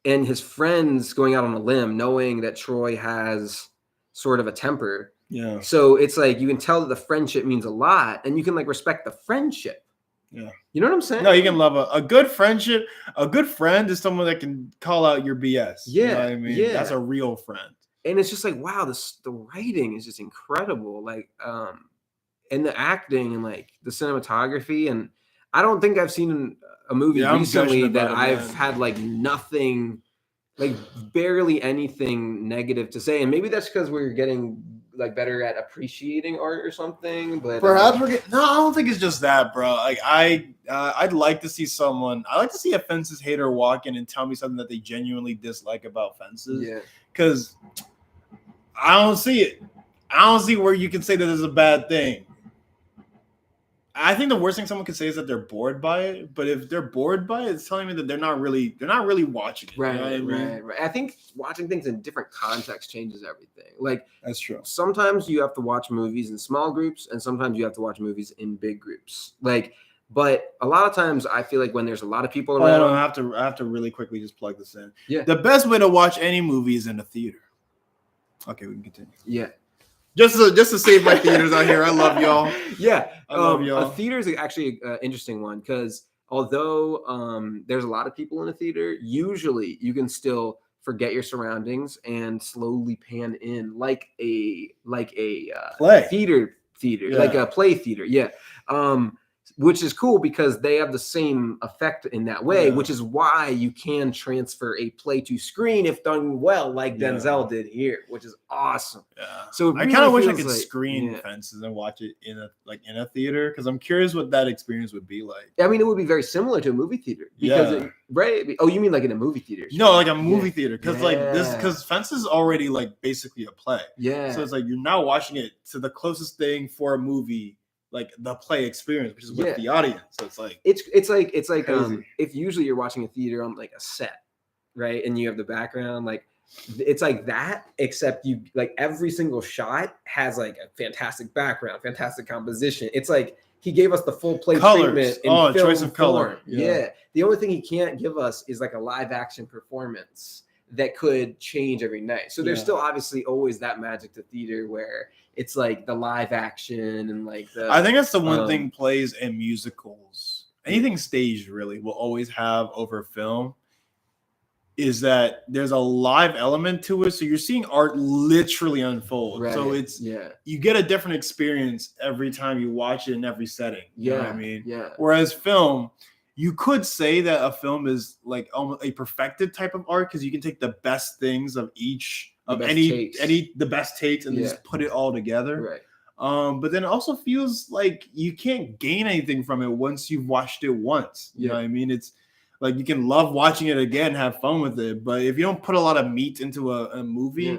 And his friends going out on a limb, knowing that Troy has sort of a temper. Yeah. So it's like, you can tell that the friendship means a lot and you can like respect the friendship. Yeah. You know what I'm saying? No, you can love a good friendship. A good friend is someone that can call out your BS. Yeah. You know what I mean? Yeah. That's a real friend. And it's just like, wow, the writing is just incredible. Like, and the acting and like the cinematography. And I don't think I've seen a movie recently that I've had like nothing like barely anything negative to say, and maybe that's because we're getting like better at appreciating art or something. But perhaps we're getting, no, I don't think it's just that, bro. Like I'd like to see I like to see a Fences hater walk in and tell me something that they genuinely dislike about Fences. yeah, Because I don't see it. I don't see where you can say that it's a bad thing. I think the worst thing someone could say is that they're bored by it. But if they're bored by it, it's telling me that they're not really watching it. right, You know what I mean? right. I think watching things in different contexts changes everything. Like That's true. sometimes you have to watch movies in small groups, and sometimes you have to watch movies in big groups. Like, but a lot of times I feel like when there's a lot of people around, I have to really quickly just plug this in. Yeah. The best way to watch any movie is in a theater. Okay, we can continue. Yeah. Just to save my theaters out here. I love y'all. Yeah. I love y'all. A theater is actually an interesting one because although there's a lot of people in a theater, usually you can still forget your surroundings and slowly pan in like a Play. theater, Yeah. like a play theater. Yeah. Which is cool because they have the same effect in that way, which is why you can transfer a play to screen if done well, like Denzel did here, which is awesome. Yeah. So I kind of wish I could like, screen Fences and watch it in a theater because I'm curious what that experience would be like. I mean, it would be very similar to a movie theater because right? Oh, you mean like in a movie theater? No, like a movie theater because because Fences is already like basically a play. Yeah. So it's like you're now watching it to the closest thing for a movie. Like the play experience, which is with the audience. So it's like it's like if usually you're watching a theater on like a set, right? And you have the background, like it's like that, except you like every single shot has like a fantastic background, fantastic composition. It's like he gave us the full play treatment in film choice of color. Form. Yeah. The only thing he can't give us is like a live action performance that could change every night. So there's still obviously always that magic to theater where it's like the live action and like the. I think that's the one thing plays and musicals, anything staged really, will always have over film is that there's a live element to it. So you're seeing art literally unfold. Right. So it's you get a different experience every time you watch it in every setting. You know what I mean? Yeah. Whereas film, you could say that a film is like almost a perfected type of art because you can take the best things of each of the best takes and just put it all together. Right. But then it also feels like you can't gain anything from it once you've watched it once. You know what I mean? It's like you can love watching it again, have fun with it, but if you don't put a lot of meat into a movie,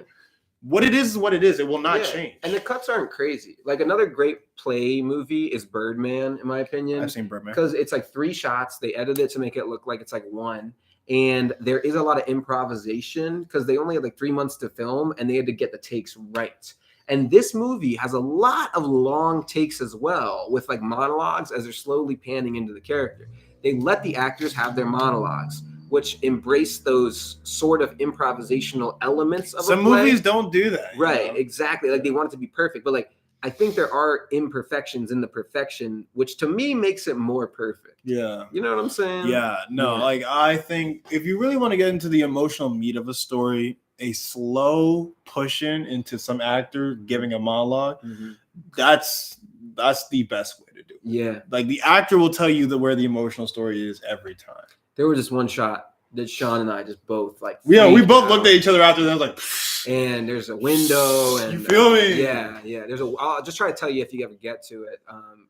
what it is what it is. It will not change. And the cuts aren't crazy. Like another great play movie is Birdman, in my opinion. I've seen Birdman. Because it's like 3 shots. They edit it to make it look like it's like 1. And there is a lot of improvisation because they only had like 3 months to film and they had to get the takes right. And this movie has a lot of long takes as well with like monologues as they're slowly panning into the character. They let the actors have their monologues, which embrace those sort of improvisational elements of some a play. Movies don't do that. Right, exactly. Like they want it to be perfect. But like I think there are imperfections in the perfection, which to me makes it more perfect. Yeah. You know what I'm saying? Yeah. No, like I think if you really want to get into the emotional meat of a story, a slow push-in into some actor giving a monologue, that's the best way to do it. Yeah. Like the actor will tell you where the emotional story is every time. There was this one shot that Sean and I just both like. Yeah, we both looked at each other after that. I was like, and there's a window. And you feel me? Yeah. There's I'll just try to tell you if you ever get to it.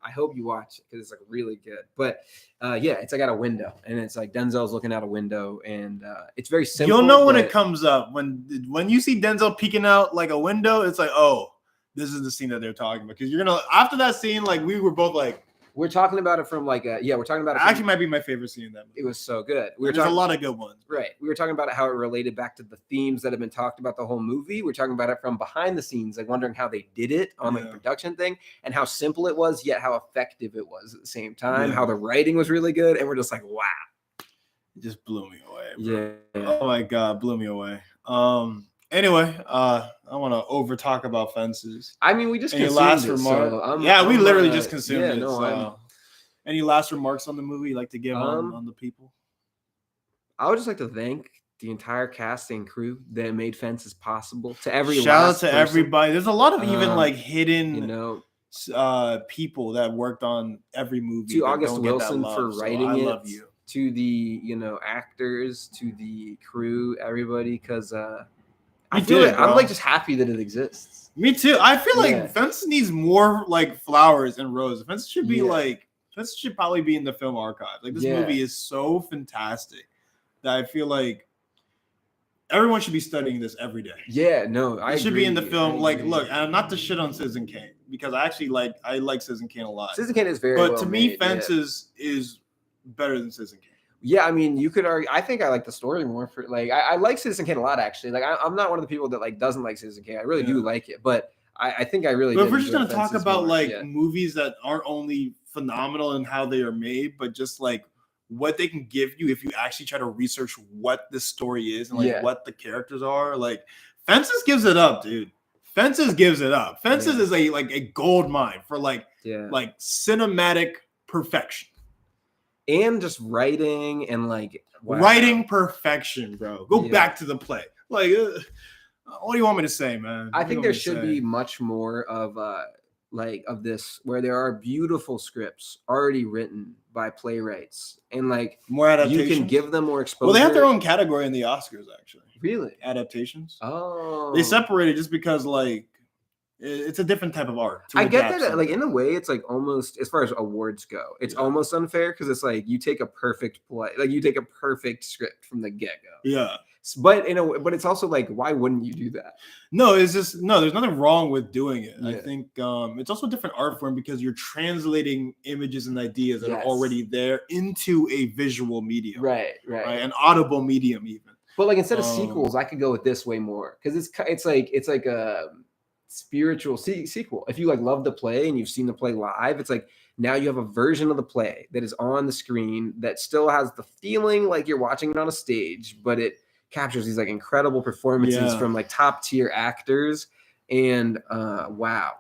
I hope you watch it because it's like really good. But it's like at a window, and it's like Denzel's looking out a window, and it's very simple. You'll know when it comes up. When you see Denzel peeking out like a window, it's like, oh, this is the scene that they're talking about. Because you're gonna after that scene, like we were both like. We're talking about it from like we're talking about it. Actually, might be my favorite scene in that movie. It was so good. There's a lot of good ones. Right. We were talking about how it related back to the themes that have been talked about the whole movie. We're talking about it from behind the scenes, like wondering how they did it on like the production thing and how simple it was, yet how effective it was at the same time. How the writing was really good, and we're just like, wow. It just blew me away. Bro. Yeah. Oh my god, blew me away. Anyway, I want to over talk about Fences. I mean, we just any last remarks? So we literally just consumed it. So. Any last remarks on the movie you'd like to give on the people? I would just like to thank the entire cast and crew that made Fences possible. To every shout out to everybody. There's a lot of even like hidden people that worked on every movie. To August Wilson for writing it. I love you. to the actors, to the crew, everybody, because I feel did, like I'm bro. like just happy that it exists. Me too. I feel Yeah. like Fences needs more like flowers and roses. Fences should be Yeah. Fences should probably be in the film archive. Like this Yeah. movie is so fantastic that I feel like everyone should be studying this every day. Yeah, no, It should be in the film. I Like, agree. look, and not to shit on Citizen Kane because I like Citizen Kane a lot. Citizen Kane is very but well to me, made, Fences is better than Citizen Kane. Yeah, I mean, you could argue. I think I like the story more for like I like Citizen Kane a lot actually. Like I'm not one of the people that like doesn't like Citizen Kane. I really do like it, but I think I really. But did if we're just enjoy gonna talk Fences about more, like movies that aren't only phenomenal in how they are made, but just like what they can give you if you actually try to research what this story is and like what the characters are, like Fences gives it up, dude. Fences gives it up. Fences is a gold mine for like cinematic perfection. And just writing and like writing perfection, bro. Go back to the play. Like, what do you want me to say, man? I think there should be much more of of this where there are beautiful scripts already written by playwrights and like more adaptations. You can give them more exposure. Well, they have their own category in the Oscars, actually. Really? Adaptations. Oh. They separated just because like it's a different type of art. I get that. Something. Like in a way, it's like almost as far as awards go, it's almost unfair because it's like you take a perfect play, like you take a perfect script from the get go. Yeah. But but it's also like, why wouldn't you do that? No, it's just there's nothing wrong with doing it. I think it's also a different art form because you're translating images and ideas that are already there into a visual medium, right, an audible medium even. But like instead of sequels, I could go with this way more because it's like a spiritual sequel. If you like love the play and you've seen the play live, it's like now you have a version of the play that is on the screen that still has the feeling like you're watching it on a stage, but it captures these like incredible performances from like top tier actors and wow.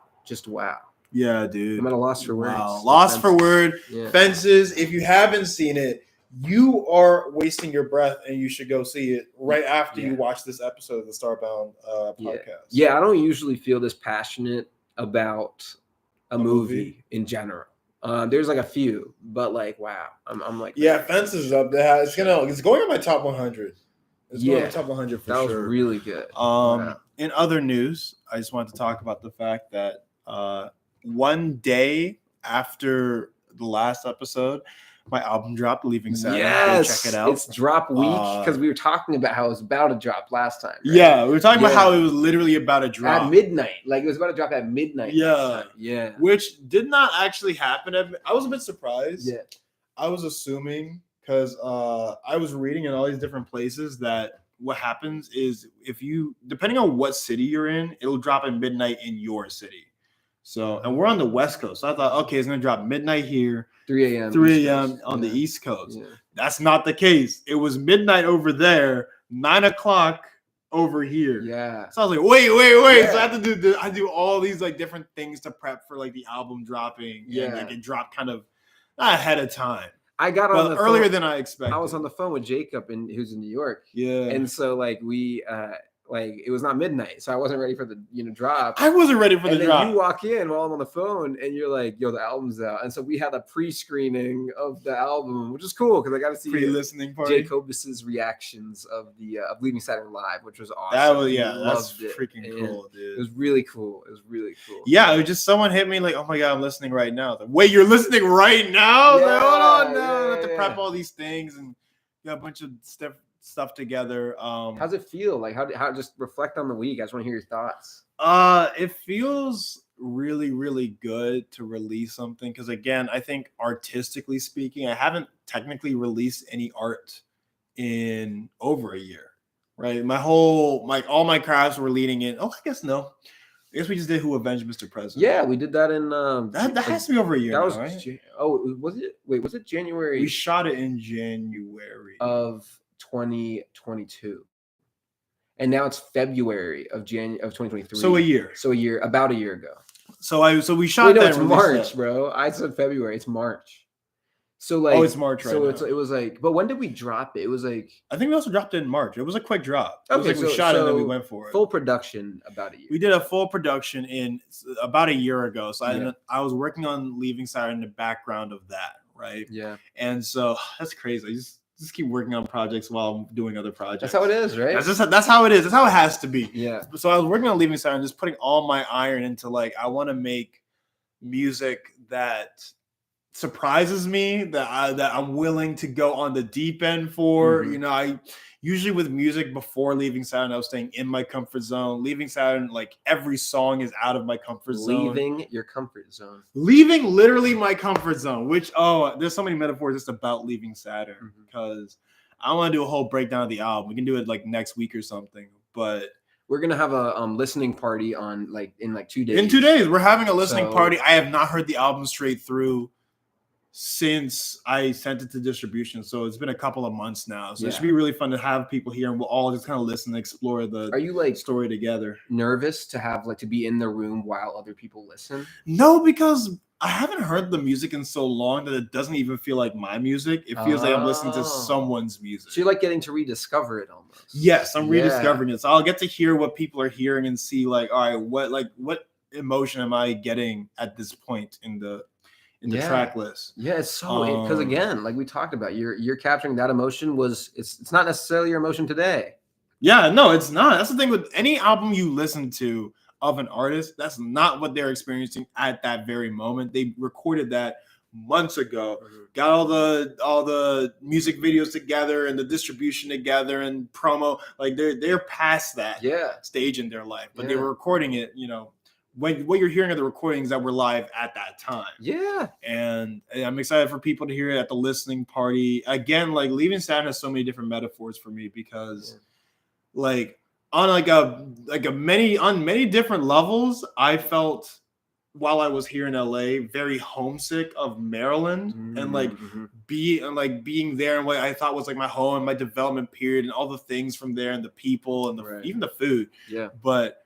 Yeah, dude. I'm at a loss for words. Lost for word. Fences. If you haven't seen it, you are wasting your breath and you should go see it right after you watch this episode of the Starbound podcast. Yeah, I don't usually feel this passionate about a movie in general. There's like a few, but like wow. I'm like Fences is up there. It's going on my top 100. It's going on my top 100 for sure. That was really good. In other news, I just wanted to talk about the fact that one day after the last episode, my album dropped, Leaving Saturn. Yes, check it out. It's drop week because we were talking about how it was about to drop last time. Right? Yeah, we were talking about how it was literally about to drop at midnight. Like it was about to drop at midnight. Yeah, which did not actually happen. I was a bit surprised. Yeah, I was assuming because I was reading in all these different places that what happens is if you, depending on what city you're in, it'll drop at midnight in your city. So, and we're on the West Coast. So I thought, okay, it's going to drop midnight here, 3 a.m. on the East Coast. Yeah. That's not the case. It was midnight over there, 9 o'clock over here. Yeah. So I was like, wait. Yeah. So I have to I do all these like different things to prep for like the album dropping. Yeah. And like it dropped kind of not ahead of time. I got on the earlier phone, than I expected. I was on the phone with Jacob who's in New York. Yeah. And so like we like it was not midnight, so I wasn't ready for the drop. I wasn't ready for the drop. And you walk in while I'm on the phone, and you're like, "Yo, the album's out." And so we had a pre-screening of the album, which is cool because I got to see pre-listening party. Jacobus's reactions of the of Leaving Saturn live, which was awesome. That was that's freaking cool, dude. It was really cool. Yeah, it was just someone hit me like, "Oh my god, I'm listening right now." Like, wait, you're listening right now? Yeah, hold on, no, I have to prep all these things and got a bunch of stuff together. How's it feel? Like how just reflect on the week. I just want to hear your thoughts. It feels really, really good to release something because again, I think artistically speaking, I haven't technically released any art in over a year. Right? All my crafts were leading in. Oh, I guess no. I guess we just did Who Avenged Mr. President. Yeah, we did that in that has to be over a year. That was right? Was it? Wait, was it January? We shot it in January of 2022, and now it's February of 2023. So a year, about a year ago. So we shot that. It's March, bro. I said February. It's March. So like, it's March right now. It was like, but when did we drop it? It was like, I think we also dropped it in March. It was a quick drop. It was like we shot it and then we went for it. Full production about a year. We did a full production in about a year ago. So I was working on Leaving Saturn in the background of that. right? Yeah. And so that's crazy. I just keep working on projects while I'm doing other projects. That's how it is, right? That's how it is. That's how it has to be. Yeah. So I was working on Leaving Saturn, just putting all my iron into like, I want to make music that surprises me, that I'm willing to go on the deep end for. Mhm. You know, I usually with music before Leaving Saturn, I was staying in my comfort zone. Leaving Saturn, like every song is out of my comfort zone. Leaving your comfort zone. Leaving literally my comfort zone, which there's so many metaphors just about Leaving Saturn, because I want to do a whole breakdown of the album. We can do it like next week or something, but we're gonna have a listening party on in 2 days. In 2 days, we're having a listening party. I have not heard the album straight through since I sent it to distribution, so it's been a couple of months now. So it should be really fun to have people here, and we'll all just kind of listen and explore the story together. Nervous to have to be in the room while other people listen? No, because I haven't heard the music in so long that it doesn't even feel like my music. It feels like I'm listening to someone's music. So you're getting to rediscover it almost. Yes, I'm rediscovering it. So I'll get to hear what people are hearing and see all right, what emotion am I getting at this point in the track list. Yeah, it's so because again, like we talked about, you're capturing that emotion. It's not necessarily your emotion today. Yeah, no, it's not. That's the thing with any album you listen to of an artist, that's not what they're experiencing at that very moment. They recorded that months ago, got all the music videos together and the distribution together and promo. Like they're past that stage in their life, but they were recording it, what you're hearing are the recordings that were live at that time. Yeah. And I'm excited for people to hear it at the listening party. Again, like Leaving Saturn has so many different metaphors for me because on many different levels, I felt while I was here in LA very homesick of Maryland and being there and what I thought was my home and my development period and all the things from there and the people and even the food. Yeah. But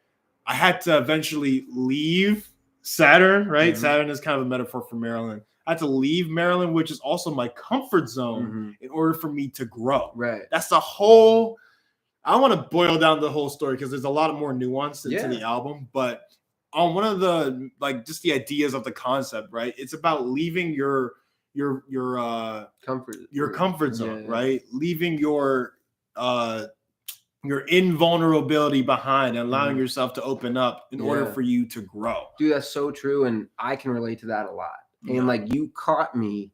I had to eventually leave Saturn, right? Saturn is kind of a metaphor for Maryland. I had to leave Maryland, which is also my comfort zone, in order for me to grow. Right. That's the whole. I want to boil down the whole story because there's a lot more nuance into the album. But on one of the just the ideas of the concept, right? It's about leaving your comfort zone, right? Leaving your invulnerability behind and allowing yourself to open up in order for you to grow. Dude, that's so true. And I can relate to that a lot. And you caught me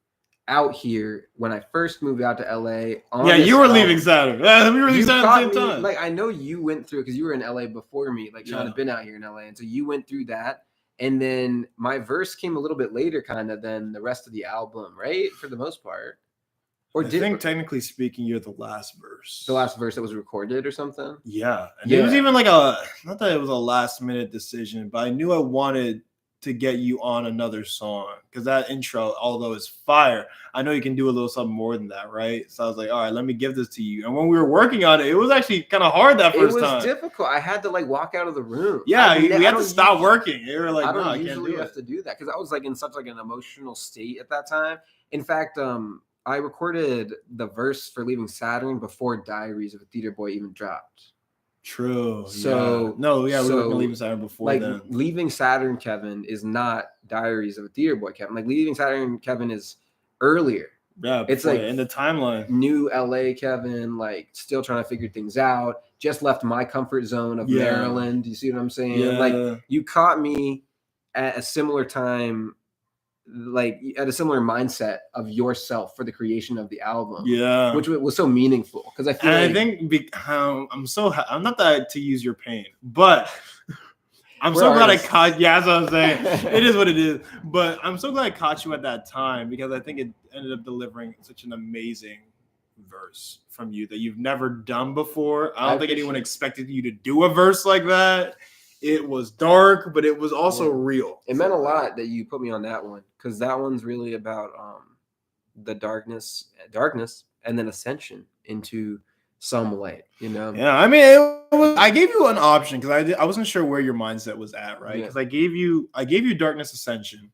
out here when I first moved out to LA. You were leaving Saturn. Yeah, we were leaving Saturn at the same time. I know you went through because you were in LA before me, trying to been out here in LA. And so you went through that. And then my verse came a little bit later kind of than the rest of the album, right? For the most part. I think technically speaking, you're the last verse. The last verse that was recorded or something? Yeah. And it was even not that it was a last minute decision, but I knew I wanted to get you on another song because that intro, although it's fire, I know you can do a little something more than that, right? So I was like, all right, let me give this to you. And when we were working on it, it was actually kind of hard that first time. It was difficult. I had to walk out of the room. Yeah, we had to stop working. They were like, I don't no, usually I can't do have to do that because I was in such an emotional state at that time. In fact, I recorded the verse for Leaving Saturn before Diaries of a Theater Boy even dropped. True. So we were going to Leaving Saturn before then. Leaving Saturn, Kevin, is not Diaries of a Theater Boy, Kevin. Leaving Saturn, Kevin, is earlier. Yeah, it's in the timeline. New LA, Kevin, still trying to figure things out. Just left my comfort zone of Maryland. You see what I'm saying? Yeah. You caught me at a similar time. At a similar mindset of yourself for the creation of the album, which was so meaningful because I I'm not that to use your pain, but I'm so glad I caught. Yeah, that's what I'm saying. It is what it is, but I'm so glad I caught you at that time because I think it ended up delivering such an amazing verse from you that you've never done before. I don't think anyone expected you to do a verse like that. It was dark, but it was also real. It meant a lot that you put me on that one because that one's really about the darkness, and then ascension into some light. Yeah, I mean, I gave you an option because I wasn't sure where your mindset was at, right? Because I gave you darkness, ascension,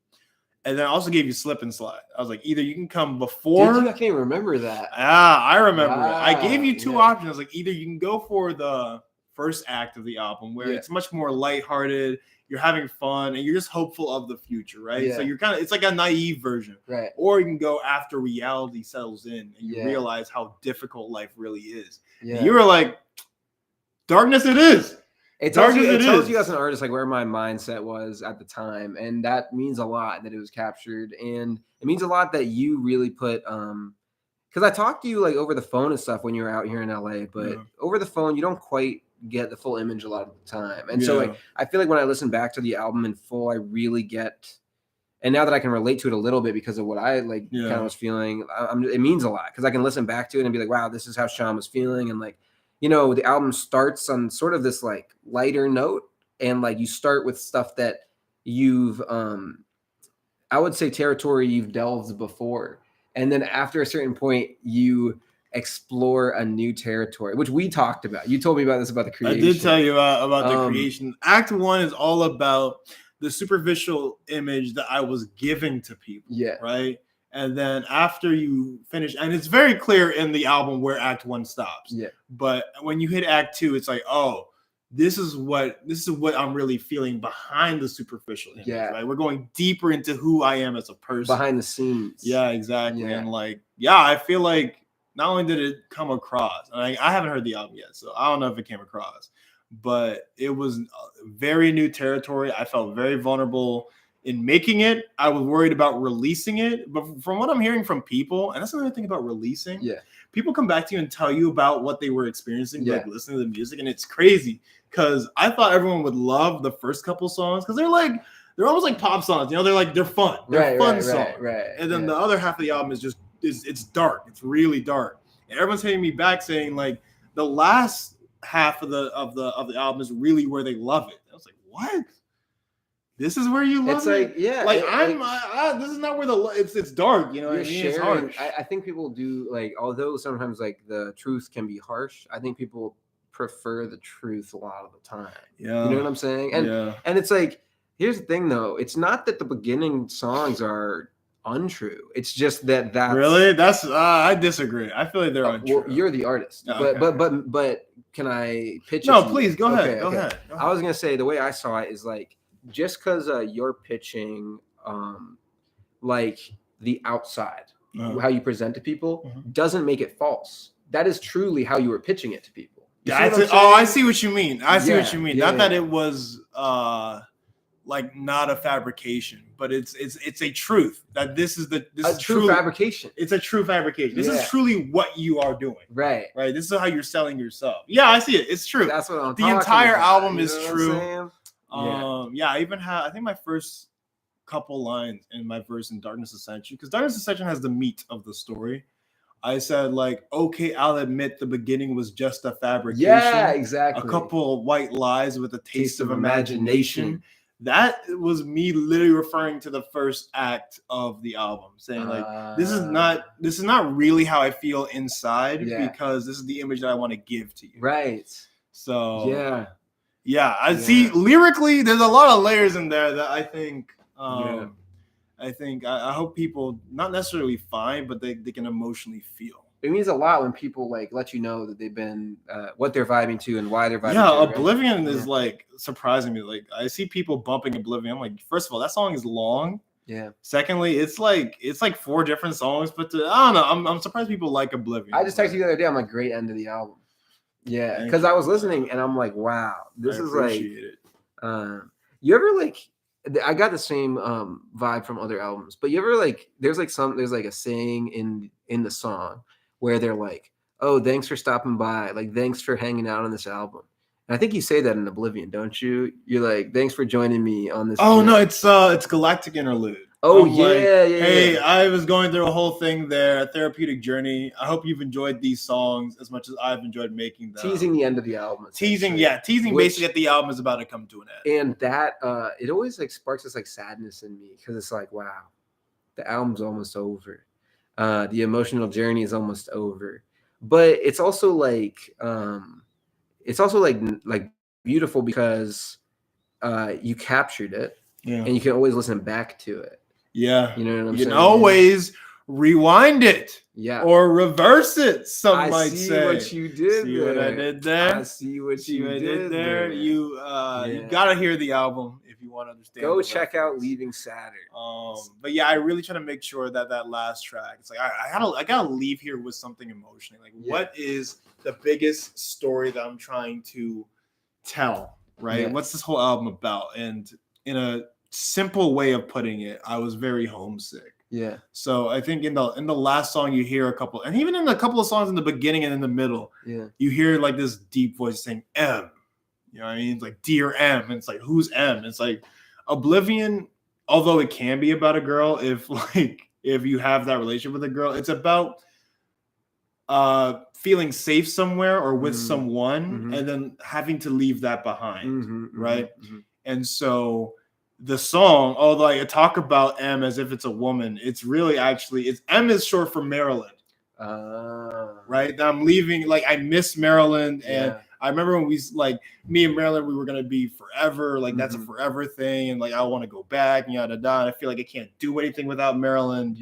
and then I also gave you slip and slide. I was like, either you can come before. Did you? I can't remember that. I remember it. I gave you two options. I was like, either you can go for the first act of the album where it's much more lighthearted. you're having fun, and you're just hopeful of the future, right? Yeah. So you're kind of, it's like a naive version. Right. Or you can go after reality settles in and you Yeah. realize how difficult life really is. Yeah. And you were like, darkness it is. It tells you as an artist like where my mindset was at the time, and that means a lot that it was captured, and it means a lot that you really put because I talked to you like over the phone and stuff when you were out here in LA, but over the phone you don't quite get the full image a lot of the time, and so like I feel like when I listen back to the album in full, I really get. And now that I can relate to it a little bit because of what I like kind of was feeling, it means a lot because I can listen back to it and be like, wow, this is how Sean was feeling, and like. You know, the album starts on sort of this like lighter note, and like you start with stuff that you've I would say territory you've delved before, and then after a certain point you explore a new territory, which we talked about. You told me about this about the creation. I did tell you about the creation. Act 1 is all about the superficial image that I was giving to people, right? And then after you finish, and it's very clear in the album where Act 1 stops. Yeah. But when you hit Act 2, it's like, oh, this is what I'm really feeling behind the superficial image. Yeah. Right. We're going deeper into who I am as a person. Behind the scenes. Yeah, exactly. Yeah. And like, I feel like not only did it come across, and I haven't heard the album yet, so I don't know if it came across, but it was very new territory. I felt very vulnerable in making it. I was worried about releasing it, but from what I'm hearing from people, and that's another thing about releasing. Yeah, people come back to you and tell you about what they were experiencing, like listening to the music, and it's crazy because I thought everyone would love the first couple songs because they're almost like pop songs. You know, they're fun, they're fun songs. Right. And then the other half of the album is just it's dark. It's really dark, and everyone's hitting me back saying like the last half of the album is really where they love it. I was like, what? This is where you love it? Like this is not where it's dark, you know what I mean? It's harsh. I think people do like, although sometimes like the truth can be harsh, I think people prefer the truth a lot of the time. Yeah. You know what I'm saying? And it's like, here's the thing though, it's not that the beginning songs are untrue. It's just that's really I disagree. I feel like they're untrue. Well, you're the artist. Okay. But can I pitch it? No, please go ahead. Go ahead. I was gonna say the way I saw it is like, just because you're pitching like the outside, how you present to people, doesn't make it false. That is truly how you were pitching it to people. I see what you mean. What you mean. Not that it was like not a fabrication, but it's a truth that this is true fabrication. It's a true fabrication. This is truly what you are doing. Right. This is how you're selling yourself. Yeah, I see it. It's true. That's what I'm talking about. The entire album is true. I even I think my first couple lines in my verse in Darkness Ascension, because Darkness Ascension has the meat of the story. I said like, okay, I'll admit the beginning was just a fabrication. Yeah, exactly. A couple of white lies with a taste of imagination. That was me literally referring to the first act of the album, saying like, this is not really how I feel inside, because this is the image that I want to give to you. Right. So I see lyrically, there's a lot of layers in there that I think, I hope people not necessarily find, but they can emotionally feel. It means a lot when people like let you know that they've been what they're vibing to and why they're vibing to. Yeah, Oblivion is like surprising me. Like I see people bumping Oblivion. I'm like, first of all, that song is long. Yeah. Secondly, it's like 4 different songs, but I don't know. I'm surprised people like Oblivion. I just texted you the other day. I'm like, great end of the album. Yeah, because I was listening and I'm like, wow, this is like. You ever like? I got the same vibe from other albums, but you ever like? There's like a saying in the song where they're like, "Oh, thanks for stopping by. Like, thanks for hanging out on this album." And I think you say that in Oblivion, don't you? You're like, "Thanks for joining me on this." Oh no, it's Galactic Interlude. Oh yeah. Hey, I was going through a whole thing there, a therapeutic journey. I hope you've enjoyed these songs as much as I've enjoyed making them. Teasing the end of the album. Teasing basically that the album is about to come to an end. And that it always like sparks this like sadness in me because it's like, wow, the album's almost over. The emotional journey is almost over. But it's also like beautiful because you captured it, and you can always listen back to it. Yeah, you know what I'm saying? You can always rewind it, or reverse it. Some might say. I see what you did. See what I did there? I see what you did there. You gotta hear the album if you want to understand. Go check out Leaving Saturn. But yeah, I really try to make sure that last track, it's like I gotta leave here with something emotional. Like, what is the biggest story that I'm trying to tell? Right? Yeah. What's this whole album about? And in a simple way of putting it, I was very homesick. Yeah. So I think in the last song you hear a couple, and even in a couple of songs in the beginning and in the middle, you hear like this deep voice saying M. You know what I mean? It's like, dear M. And it's like, who's M? It's like Oblivion, although it can be about a girl, if you have that relationship with a girl, it's about feeling safe somewhere or with someone and then having to leave that behind. Right? And so the song, although I talk about M as if it's a woman, it's really it's M is short for Maryland. Right? I'm leaving, like, I miss Maryland. And I remember when me and Maryland, we were gonna be forever, like that's a forever thing, and like I want to go back and yada yada. I feel like I can't do anything without Maryland.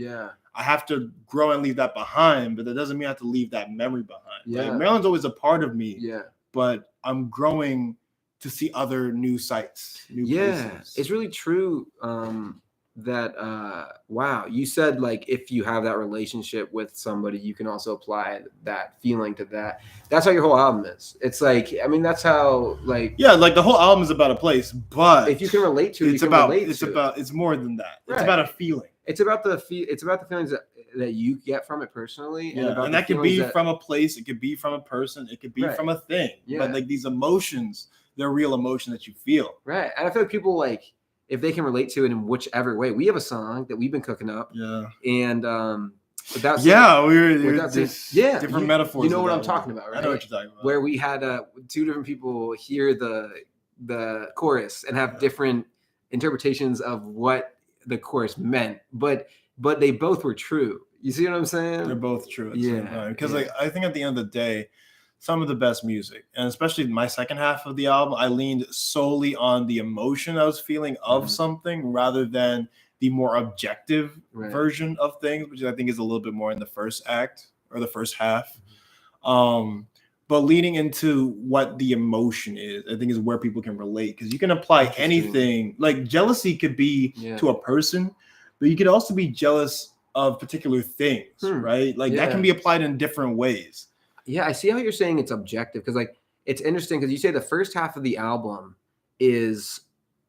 I have to grow and leave that behind, but that doesn't mean I have to leave that memory behind. Like, Maryland's always a part of me. But I'm growing to see other new sites, new places. It's really true. That wow, you said like if you have that relationship with somebody, you can also apply that feeling to that. That's how your whole album is. It's like, I mean, that's how like like the whole album is about a place, but if you can relate to it, it's more than that. It's about a feeling. It's about the feelings that you get from it personally, and that could be from a place, it could be from a person, it could be from a thing. But like these emotions, they're real emotion that you feel. Right, and I feel like people like, if they can relate to it in whichever way. We have a song that we've been cooking up. And without different metaphors. You know what I'm talking about, right? I know what you're talking about. Where we had two different people hear the chorus and have different interpretations of what the chorus meant, but they both were true. You see what I'm saying? They're both true. Because like I think at the end of the day, some of the best music, and especially my second half of the album, I leaned solely on the emotion I was feeling of something rather than the more objective version of things, which I think is a little bit more in the first act or the first half. But leading into what the emotion is, I think is where people can relate, because you can apply anything. Like jealousy could be to a person, but you could also be jealous of particular things, right? Like that can be applied in different ways. Yeah, I see how you're saying it's objective, because like it's interesting because you say the first half of the album is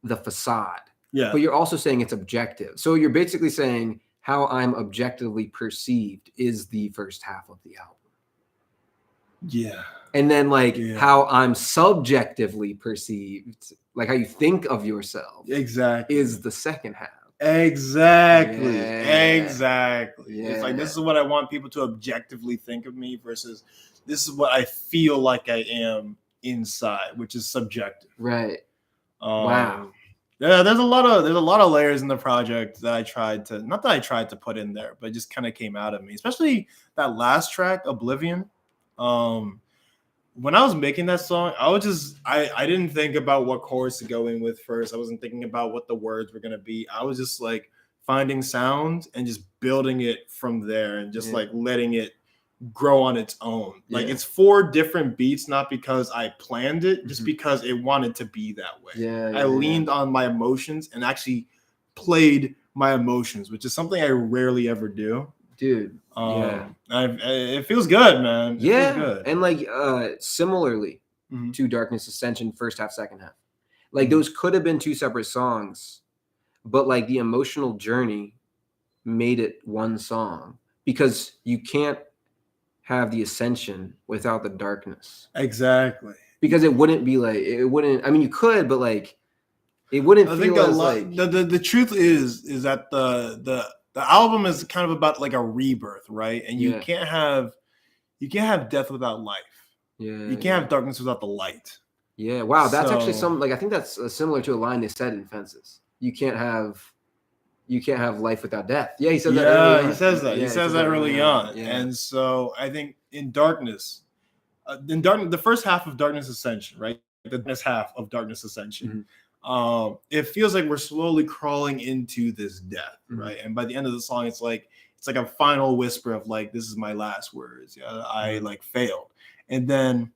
the facade, but you're also saying it's objective. So you're basically saying how I'm objectively perceived is the first half of the album. And then like how I'm subjectively perceived, like how you think of yourself, is the second half. Exactly. It's like, this is what I want people to objectively think of me versus this is what I feel like I am inside, which is subjective. Right. Wow. Yeah, there's a lot of layers in the project that I tried to put in there, but it just kind of came out of me, especially that last track, Oblivion. When I was making that song, I didn't think about what chorus to go in with first. I wasn't thinking about what the words were going to be. I was just like finding sound and just building it from there and just like letting it grow on its own. Like it's 4 different beats, not because I planned it, just because it wanted to be that way. I leaned on my emotions and actually played my emotions, which is something I rarely ever do. Dude, it feels good, man. It feels good. And like similarly to Darkness Ascension, first half, second half, like those could have been 2 separate songs, but like the emotional journey made it one song, because you can't have the ascension without the darkness. Exactly. Because it wouldn't be like, I mean, you could, but like it wouldn't feel as like the truth is that the album is kind of about like a rebirth, right? And you can't have death without life. You can't have darkness without the light. Yeah. Wow. That's actually I think that's similar to a line they said in Fences. You can't have life without death. Yeah, he said that. Yeah, he says that. He says that early on. Yeah. And so I think in Darkness, the first half of Darkness Ascension, right? The next half of Darkness Ascension. It feels like we're slowly crawling into this death, right? And by the end of the song, it's like a final whisper of like, this is my last words. I like failed. And then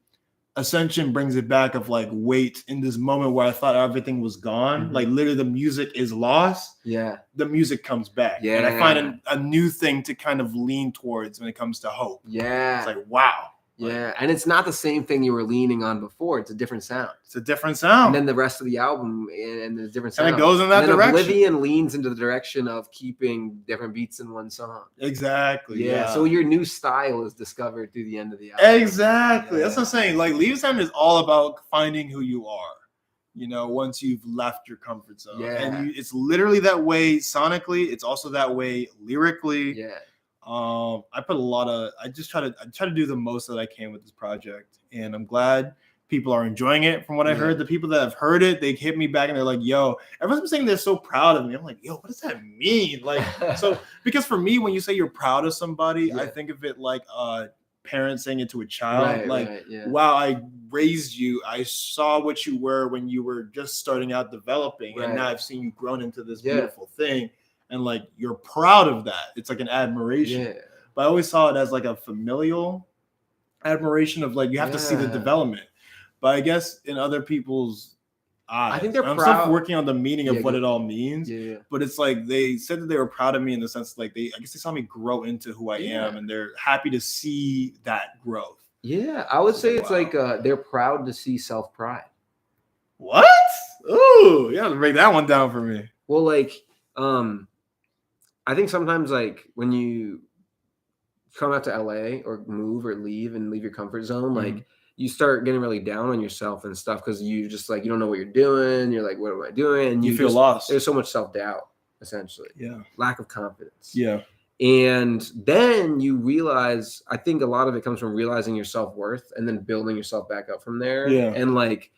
Ascension brings it back of like, wait, in this moment where I thought everything was gone, like literally the music is lost. Yeah. The music comes back. Yeah. And I find a new thing to kind of lean towards when it comes to hope. Yeah. It's like, wow. Yeah. And it's not the same thing you were leaning on before. It's a different sound. It's a different sound. And then the rest of the album and the different sound. And it goes in that and then direction. Oblivion leans into the direction of keeping different beats in one song. Exactly. Yeah. So your new style is discovered through the end of the album. Exactly. That's what I'm saying. Like, Leaving Saturn is all about finding who you are, you know, once you've left your comfort zone. Yeah. And it's literally that way sonically. It's also that way lyrically. Yeah. I put a lot of, I try to do the most that I can with this project, and I'm glad people are enjoying it. From what I heard, the people that have heard it, they hit me back and they're like, yo, everyone's been saying they're so proud of me. I'm like, yo, what does that mean? Like, so, because for me, when you say you're proud of somebody, I think of it like a parent saying it to a child, wow, I raised you. I saw what you were when you were just starting out developing, and now I've seen you grown into this beautiful thing. And like, you're proud of that. It's like an admiration. Yeah. But I always saw it as like a familial admiration of like, you have to see the development. But I guess in other people's eyes, I think they're I'm proud. still working on the meaning of what it all means. Yeah. But it's like, they said that they were proud of me in the sense like I guess they saw me grow into who I am, and they're happy to see that growth. Yeah, I would say it's like they're proud to see self-pride. What? Ooh, you have to break that one down for me. Well, like, I think sometimes like when you come out to LA or move or leave your comfort zone, like you start getting really down on yourself and stuff because you just like, you don't know what you're doing. You're like, what am I doing? And you feel lost. There's so much self-doubt, essentially. Yeah. Lack of confidence. Yeah. And then you realize, I think a lot of it comes from realizing your self-worth and then building yourself back up from there. Yeah. And like,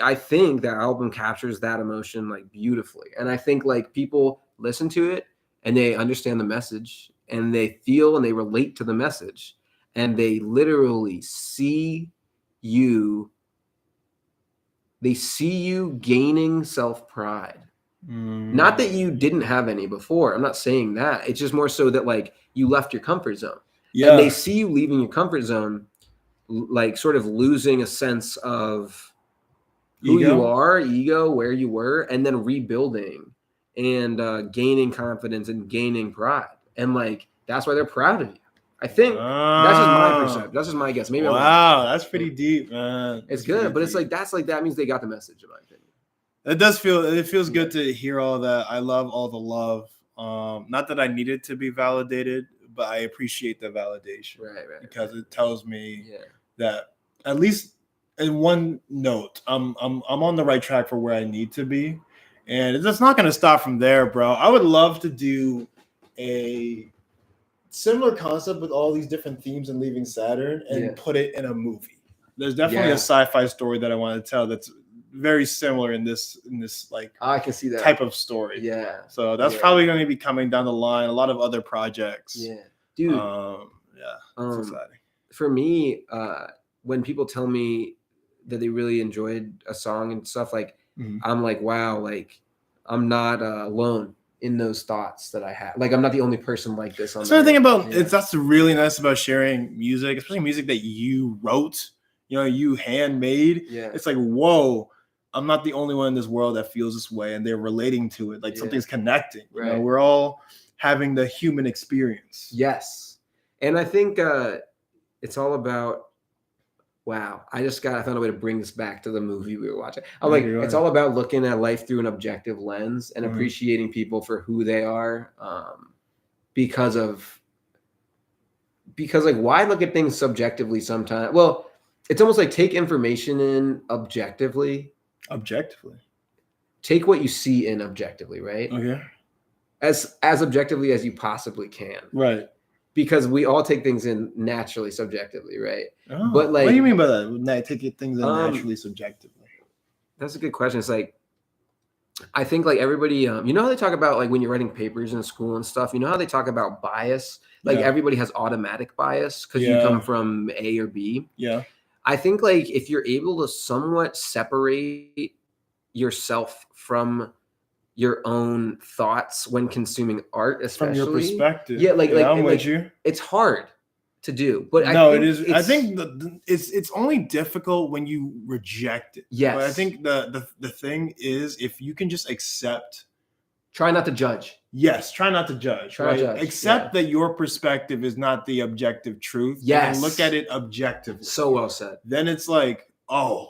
I think that album captures that emotion like beautifully. And I think like people listen to it and they understand the message and they feel and they relate to the message and they literally see you gaining self-pride. Not that you didn't have any before. I'm not saying that. It's just more so that like you left your comfort zone. Yeah. And they see you leaving your comfort zone, like sort of losing a sense of who you are, ego, where you were, and then rebuilding and gaining confidence and gaining pride. And like, that's why they're proud of you. I think that's just my perception. That's just my guess. Maybe wow, that's pretty deep, man. It's good, but it's like, that means they got the message, in my opinion. It feels good to hear all that. I love all the love. Not that I need it to be validated, but I appreciate the validation. Right. Because it tells me that at least in one note, I'm on the right track for where I need to be. And it's not gonna stop from there, bro. I would love to do a similar concept with all these different themes in Leaving Saturn and put it in a movie. There's definitely a sci-fi story that I want to tell that's very similar in this like I can see that type of story. Yeah. So that's probably going to be coming down the line. A lot of other projects. Yeah, dude. It's exciting. For me, when people tell me that they really enjoyed a song and stuff, like I'm like, wow, like I'm not alone in those thoughts that I have. Like I'm not the only person like this. That's the thing about that's really nice about sharing music, especially music that you wrote. You know, you handmade. Yeah. It's like, whoa, I'm not the only one in this world that feels this way, and they're relating to it. Like something's connecting. Right. You know, we're all having the human experience. Yes. And I think it's all about, wow, I found a way to bring this back to the movie we were watching. I'm like, it's all about looking at life through an objective lens and appreciating people for who they are. Because like, why look at things subjectively sometimes? Well, it's almost like take information in objectively. Take what you see in objectively, right? Okay. As objectively as you possibly can. Right. Because we all take things in naturally subjectively, right? Oh, but like, what do you mean by that? Take things in naturally subjectively. That's a good question. It's like, I think like everybody, you know how they talk about like when you're writing papers in school and stuff, you know how they talk about bias? Like everybody has automatic bias because you come from A or B. Yeah. I think like if you're able to somewhat separate yourself from your own thoughts when consuming art, especially from your perspective. Yeah, like I'm like with you. It's hard. to do. But no, I think it is. I think it's only difficult when you reject it. Yes. But I think the thing is, if you can just accept. Try not to judge. Yes, try not to judge. Try not to judge, Accept that your perspective is not the objective truth. Yes. And look at it objectively. So well said. Then it's like, oh,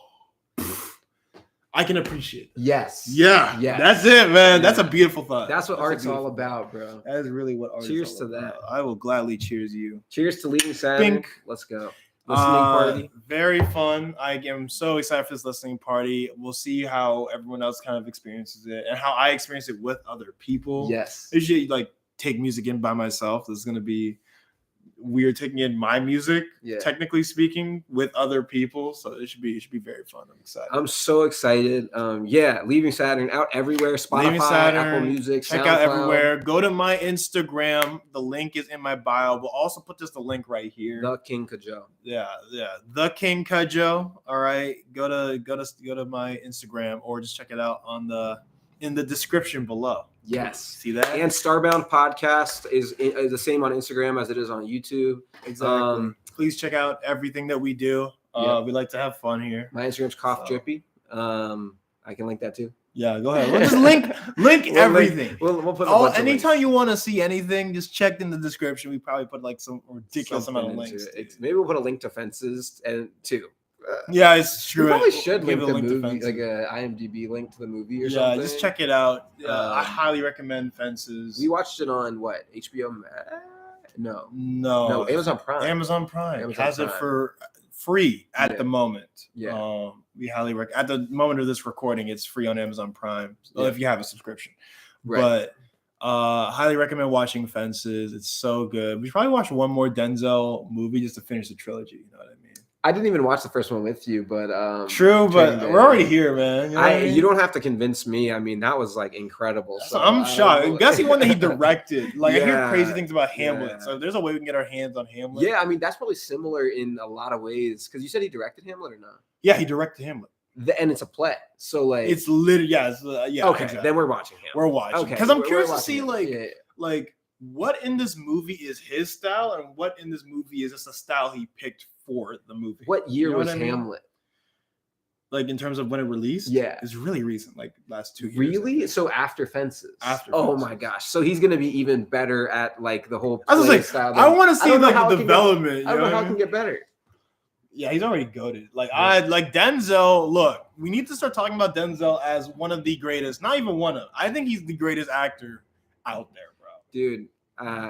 I can appreciate it. Yes. Yeah. Yes. That's it, man. That's a beautiful thought. That's what art's all about, bro. That is really what art Cheers is all to about. that. I will gladly cheers you. Cheers to Leaving Saturn. Bink. Let's go. Listening party. Very fun. I am so excited for this listening party. We'll see how everyone else kind of experiences it and how I experience it with other people. Yes. I usually like take music in by myself. This is gonna be weird taking in my music, technically speaking, with other people. So it should be very fun. I'm excited. I'm so excited. Leaving Saturn out everywhere. Spotify, Saturn, Apple Music, check SoundCloud. out everywhere. Go to my Instagram. The link is in my bio. We'll also put the link right here. The King Cudjoe. Yeah. The King Cudjoe. All right. Go to my Instagram or just check it out in the description below. Yes. See that? And STARBOUND podcast is the same on Instagram as it is on YouTube. Exactly. Please check out everything that we do. We like to have fun here. My Instagram's Cough Drippy. I can link that too. Yeah, go ahead. We'll just link everything. We'll put anytime you want to see anything, just check in the description. We probably put like some ridiculous amount of links. Maybe we'll put a link to Fences and too. Yeah, it's true. We probably should link the movie, like a IMDb link to the movie or something. Yeah, just check it out. I highly recommend Fences. We watched it on what? HBO? No, Amazon Prime. Amazon Prime has it for free at the moment. Yeah. We highly recommend. At the moment of this recording, it's free on Amazon Prime if you have a subscription. Right. But highly recommend watching Fences. It's so good. We should probably watch one more Denzel movie just to finish the trilogy. You know what I mean? I didn't even watch the first one with you, but true, but we're already here, man. You know you don't have to convince me. I mean, that was like incredible. So I'm shocked. That's the one that he directed. Like I hear crazy things about Hamlet. So if there's a way we can get our hands on Hamlet. Yeah, I mean that's probably similar in a lot of ways because you said he directed Hamlet or not? Yeah, he directed Hamlet. And it's a play, so like it's literally Okay, exactly. Then we're watching Hamlet. We're watching because I'm curious to see like what in this movie is his style and what in this movie is just a style he picked for the movie. What year was Hamlet? Like in terms of when it released? Yeah. It's really recent, like last 2 years. Really? So after Fences? After Fences. My gosh. So he's going to be even better at like the whole I was like, style. I want to see like the development. I don't know how it can get better. Yeah, he's already goated. Like I like Denzel. Look, we need to start talking about Denzel as one of the greatest. Not even one of. I think he's the greatest actor out there, bro. Dude,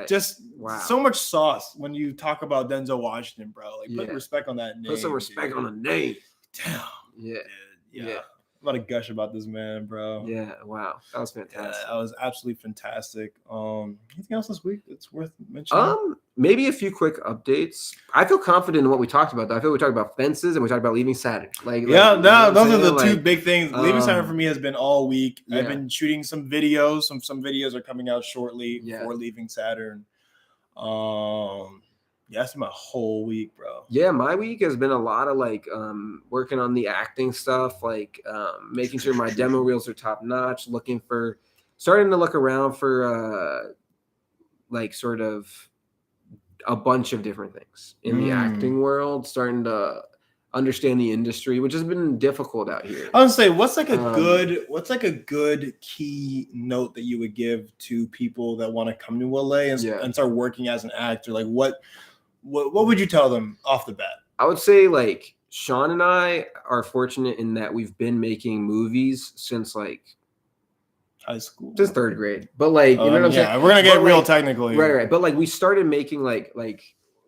just so much sauce when you talk about Denzel Washington, bro. Like put respect on that name. Put some respect on the name. Damn. Yeah. I'm about to gush about this man, bro. Yeah, wow. That was fantastic. That was absolutely fantastic. Anything else this week that's worth mentioning? Maybe a few quick updates. I feel confident in what we talked about, though. I feel we talked about Fences and we talked about Leaving Saturn. Those are the two big things. Leaving Saturn for me has been all week. I've been shooting some videos. Some videos are coming out shortly for Leaving Saturn. That's my whole week, bro. Yeah, my week has been a lot of like working on the acting stuff, like making sure my demo reels are top notch, starting to look around for like sort of a bunch of different things in the acting world, starting to understand the industry, which has been difficult out here. I would say, what's like a good key note that you would give to people that want to come to LA and start working as an actor? Like what would you tell them off the bat? I would say like Sean and I are fortunate in that we've been making movies since like high school, since third grade. But like, you know what I'm saying? Yeah, we're gonna get real technical here. Right. But like, we started making like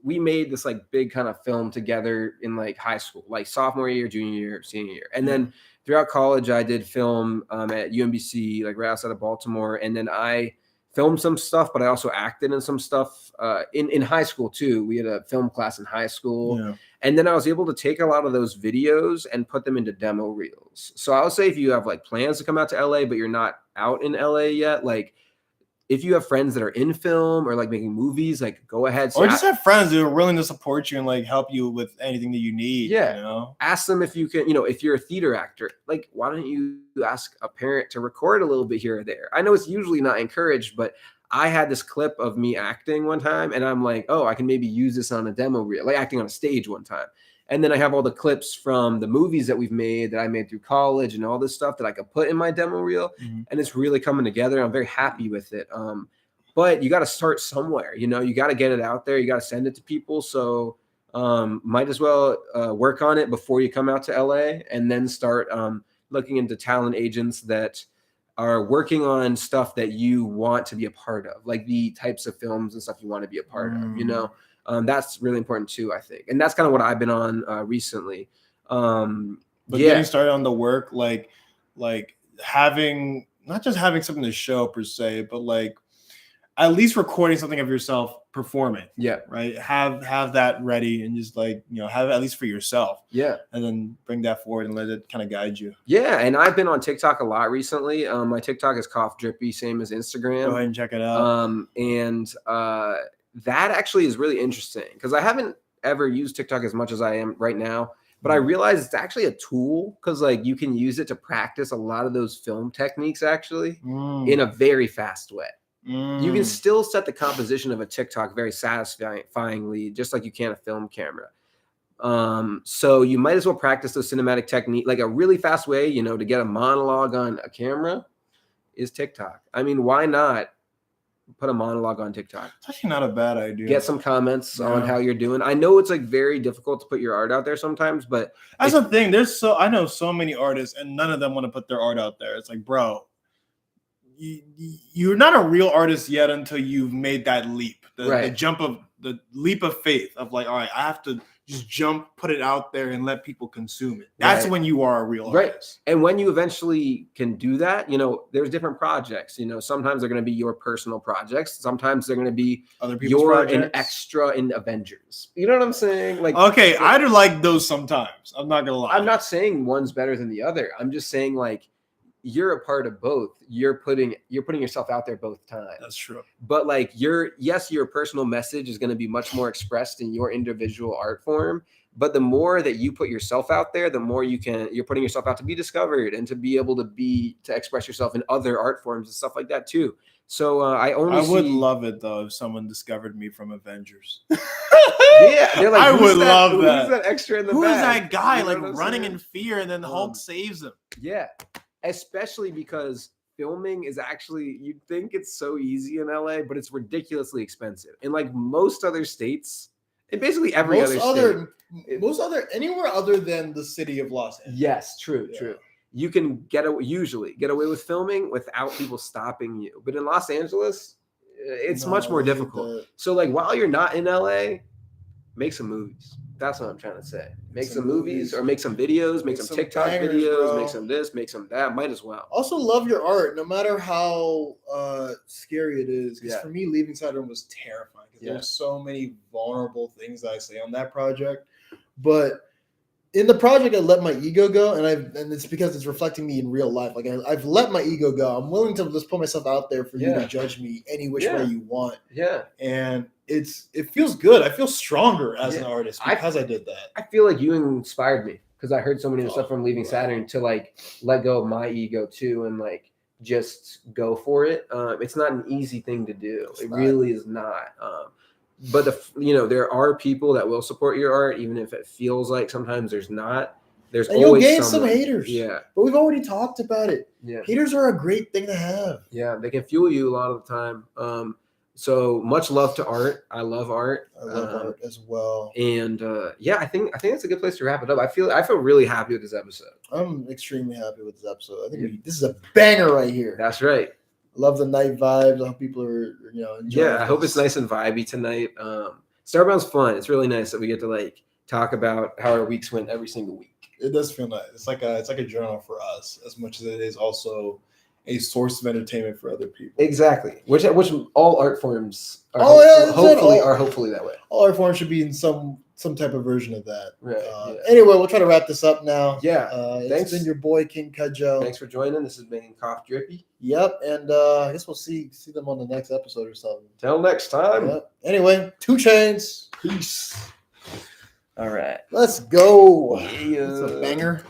we made this like big kind of film together in like high school, like sophomore year, junior year, senior year, and then throughout college, I did film at UMBC, like right outside of Baltimore, and then I filmed some stuff, but I also acted in some stuff in high school too. We had a film class in high school, and then I was able to take a lot of those videos and put them into demo reels. So I would say if you have like plans to come out to LA, but you're not out in LA yet, like if you have friends that are in film or like making movies, like go ahead. Or just have friends who are willing to support you and like help you with anything that you need. Yeah. You know? Ask them if you can, if you're a theater actor, like why don't you ask a parent to record a little bit here or there? I know it's usually not encouraged, but I had this clip of me acting one time, and I'm like, oh, I can maybe use this on a demo reel, like acting on a stage one time. And then I have all the clips from the movies that we've made that I made through college and all this stuff that I could put in my demo reel. Mhm. And it's really coming together. I'm very happy with it. But you got to start somewhere, you got to get it out there. You got to send it to people. So might as well work on it before you come out to LA, and then start looking into talent agents that are working on stuff that you want to be a part of, like the types of films and stuff you want to be a part of, that's really important too, I think. And that's kind of what I've been on recently. But getting started on the work, like having, not just having something to show per se, but like at least recording something of yourself performing. Yeah. Right. Have that ready, and just like, have it at least for yourself. Yeah. And then bring that forward and let it kind of guide you. Yeah. And I've been on TikTok a lot recently. My TikTok is Cough Drippy, same as Instagram. Go ahead and check it out. That actually is really interesting because I haven't ever used TikTok as much as I am right now. But I realize it's actually a tool because like you can use it to practice a lot of those film techniques actually in a very fast way. You can still set the composition of a TikTok very satisfyingly, just like you can a film camera. So you might as well practice those cinematic technique, like a really fast way, to get a monologue on a camera is TikTok. I mean, why not put a monologue on TikTok? It's actually not a bad idea. Get some comments on how you're doing. I know it's like very difficult to put your art out there sometimes, but that's the thing. I know so many artists and none of them want to put their art out there. It's like, bro, you're not a real artist yet until you've made that leap, the leap of faith of like, all right, I have to just jump, put it out there and let people consume it. That's when you are a real artist. And when you eventually can do that, there's different projects, sometimes they're going to be your personal projects. Sometimes they're going to be other people's projects. An extra in Avengers. You know what I'm saying? Like, okay, I'd like those sometimes. I'm not going to lie. I'm not saying one's better than the other. I'm just saying like, you're a part of both. You're putting yourself out there both times. That's true. But like your personal message is going to be much more expressed in your individual art form. But the more that you put yourself out there, the more you're putting yourself out to be discovered and to be able to express yourself in other art forms and stuff like that too. So I would love it though if someone discovered me from Avengers. Yeah, they're like, I would love that. Who's that extra in the Who back? is that guy like running in fear and then Hulk saves him? Yeah. Especially because filming is actually, you'd think it's so easy in LA, but it's ridiculously expensive. In like most other states, and basically every other state. Anywhere other than the city of Los Angeles. Yes, true. You can usually get away with filming without people stopping you. But in Los Angeles, it's much more difficult. So like while you're not in LA, make some movies. That's what I'm trying to say. Make some movies or make some videos, make some TikTok videos, bro. Make some this, make some that. Might as well. Also love your art, no matter how scary it is. Because for me, Leaving Saturn was terrifying. Because there's so many vulnerable things that I say on that project. But in the project, I let my ego go, and it's because it's reflecting me in real life. Like I've let my ego go. I'm willing to just put myself out there for you to judge me any which way you want. Yeah, and it feels good. I feel stronger as an artist because I did that. I feel like you inspired me because I heard so many of the stuff from Leaving Saturn to like let go of my ego too and like just go for it. It's not an easy thing to do. It really is not. But there are people that will support your art, even if it feels like sometimes there's not. There's always you'll gain some haters. Yeah, but we've already talked about it. Yeah, haters are a great thing to have. Yeah, they can fuel you a lot of the time. So much love to art. I love art. I love art as well. And I think that's a good place to wrap it up. I feel really happy with this episode. I'm extremely happy with this episode. I think this is a banger right here. That's right. Love the night vibes. I hope people are enjoying. Yeah, I hope it's nice and vibey tonight. Starbound's fun. It's really nice that we get to like talk about how our weeks went every single week. It does feel nice. It's like a journal for us as much as it is also a source of entertainment for other people. Exactly. Which all art forms are hopefully that way. All art forms should be in some type of version of that. Right. Anyway, we'll try to wrap this up now. Yeah. It's been your boy King Cudjoe. Thanks for joining. This has been Cough Drippy. Yep, and I guess we'll see them on the next episode or something. Till next time. Yep. Anyway, 2 Chainz. Peace. All right. Let's go. Yeah. It's a banger.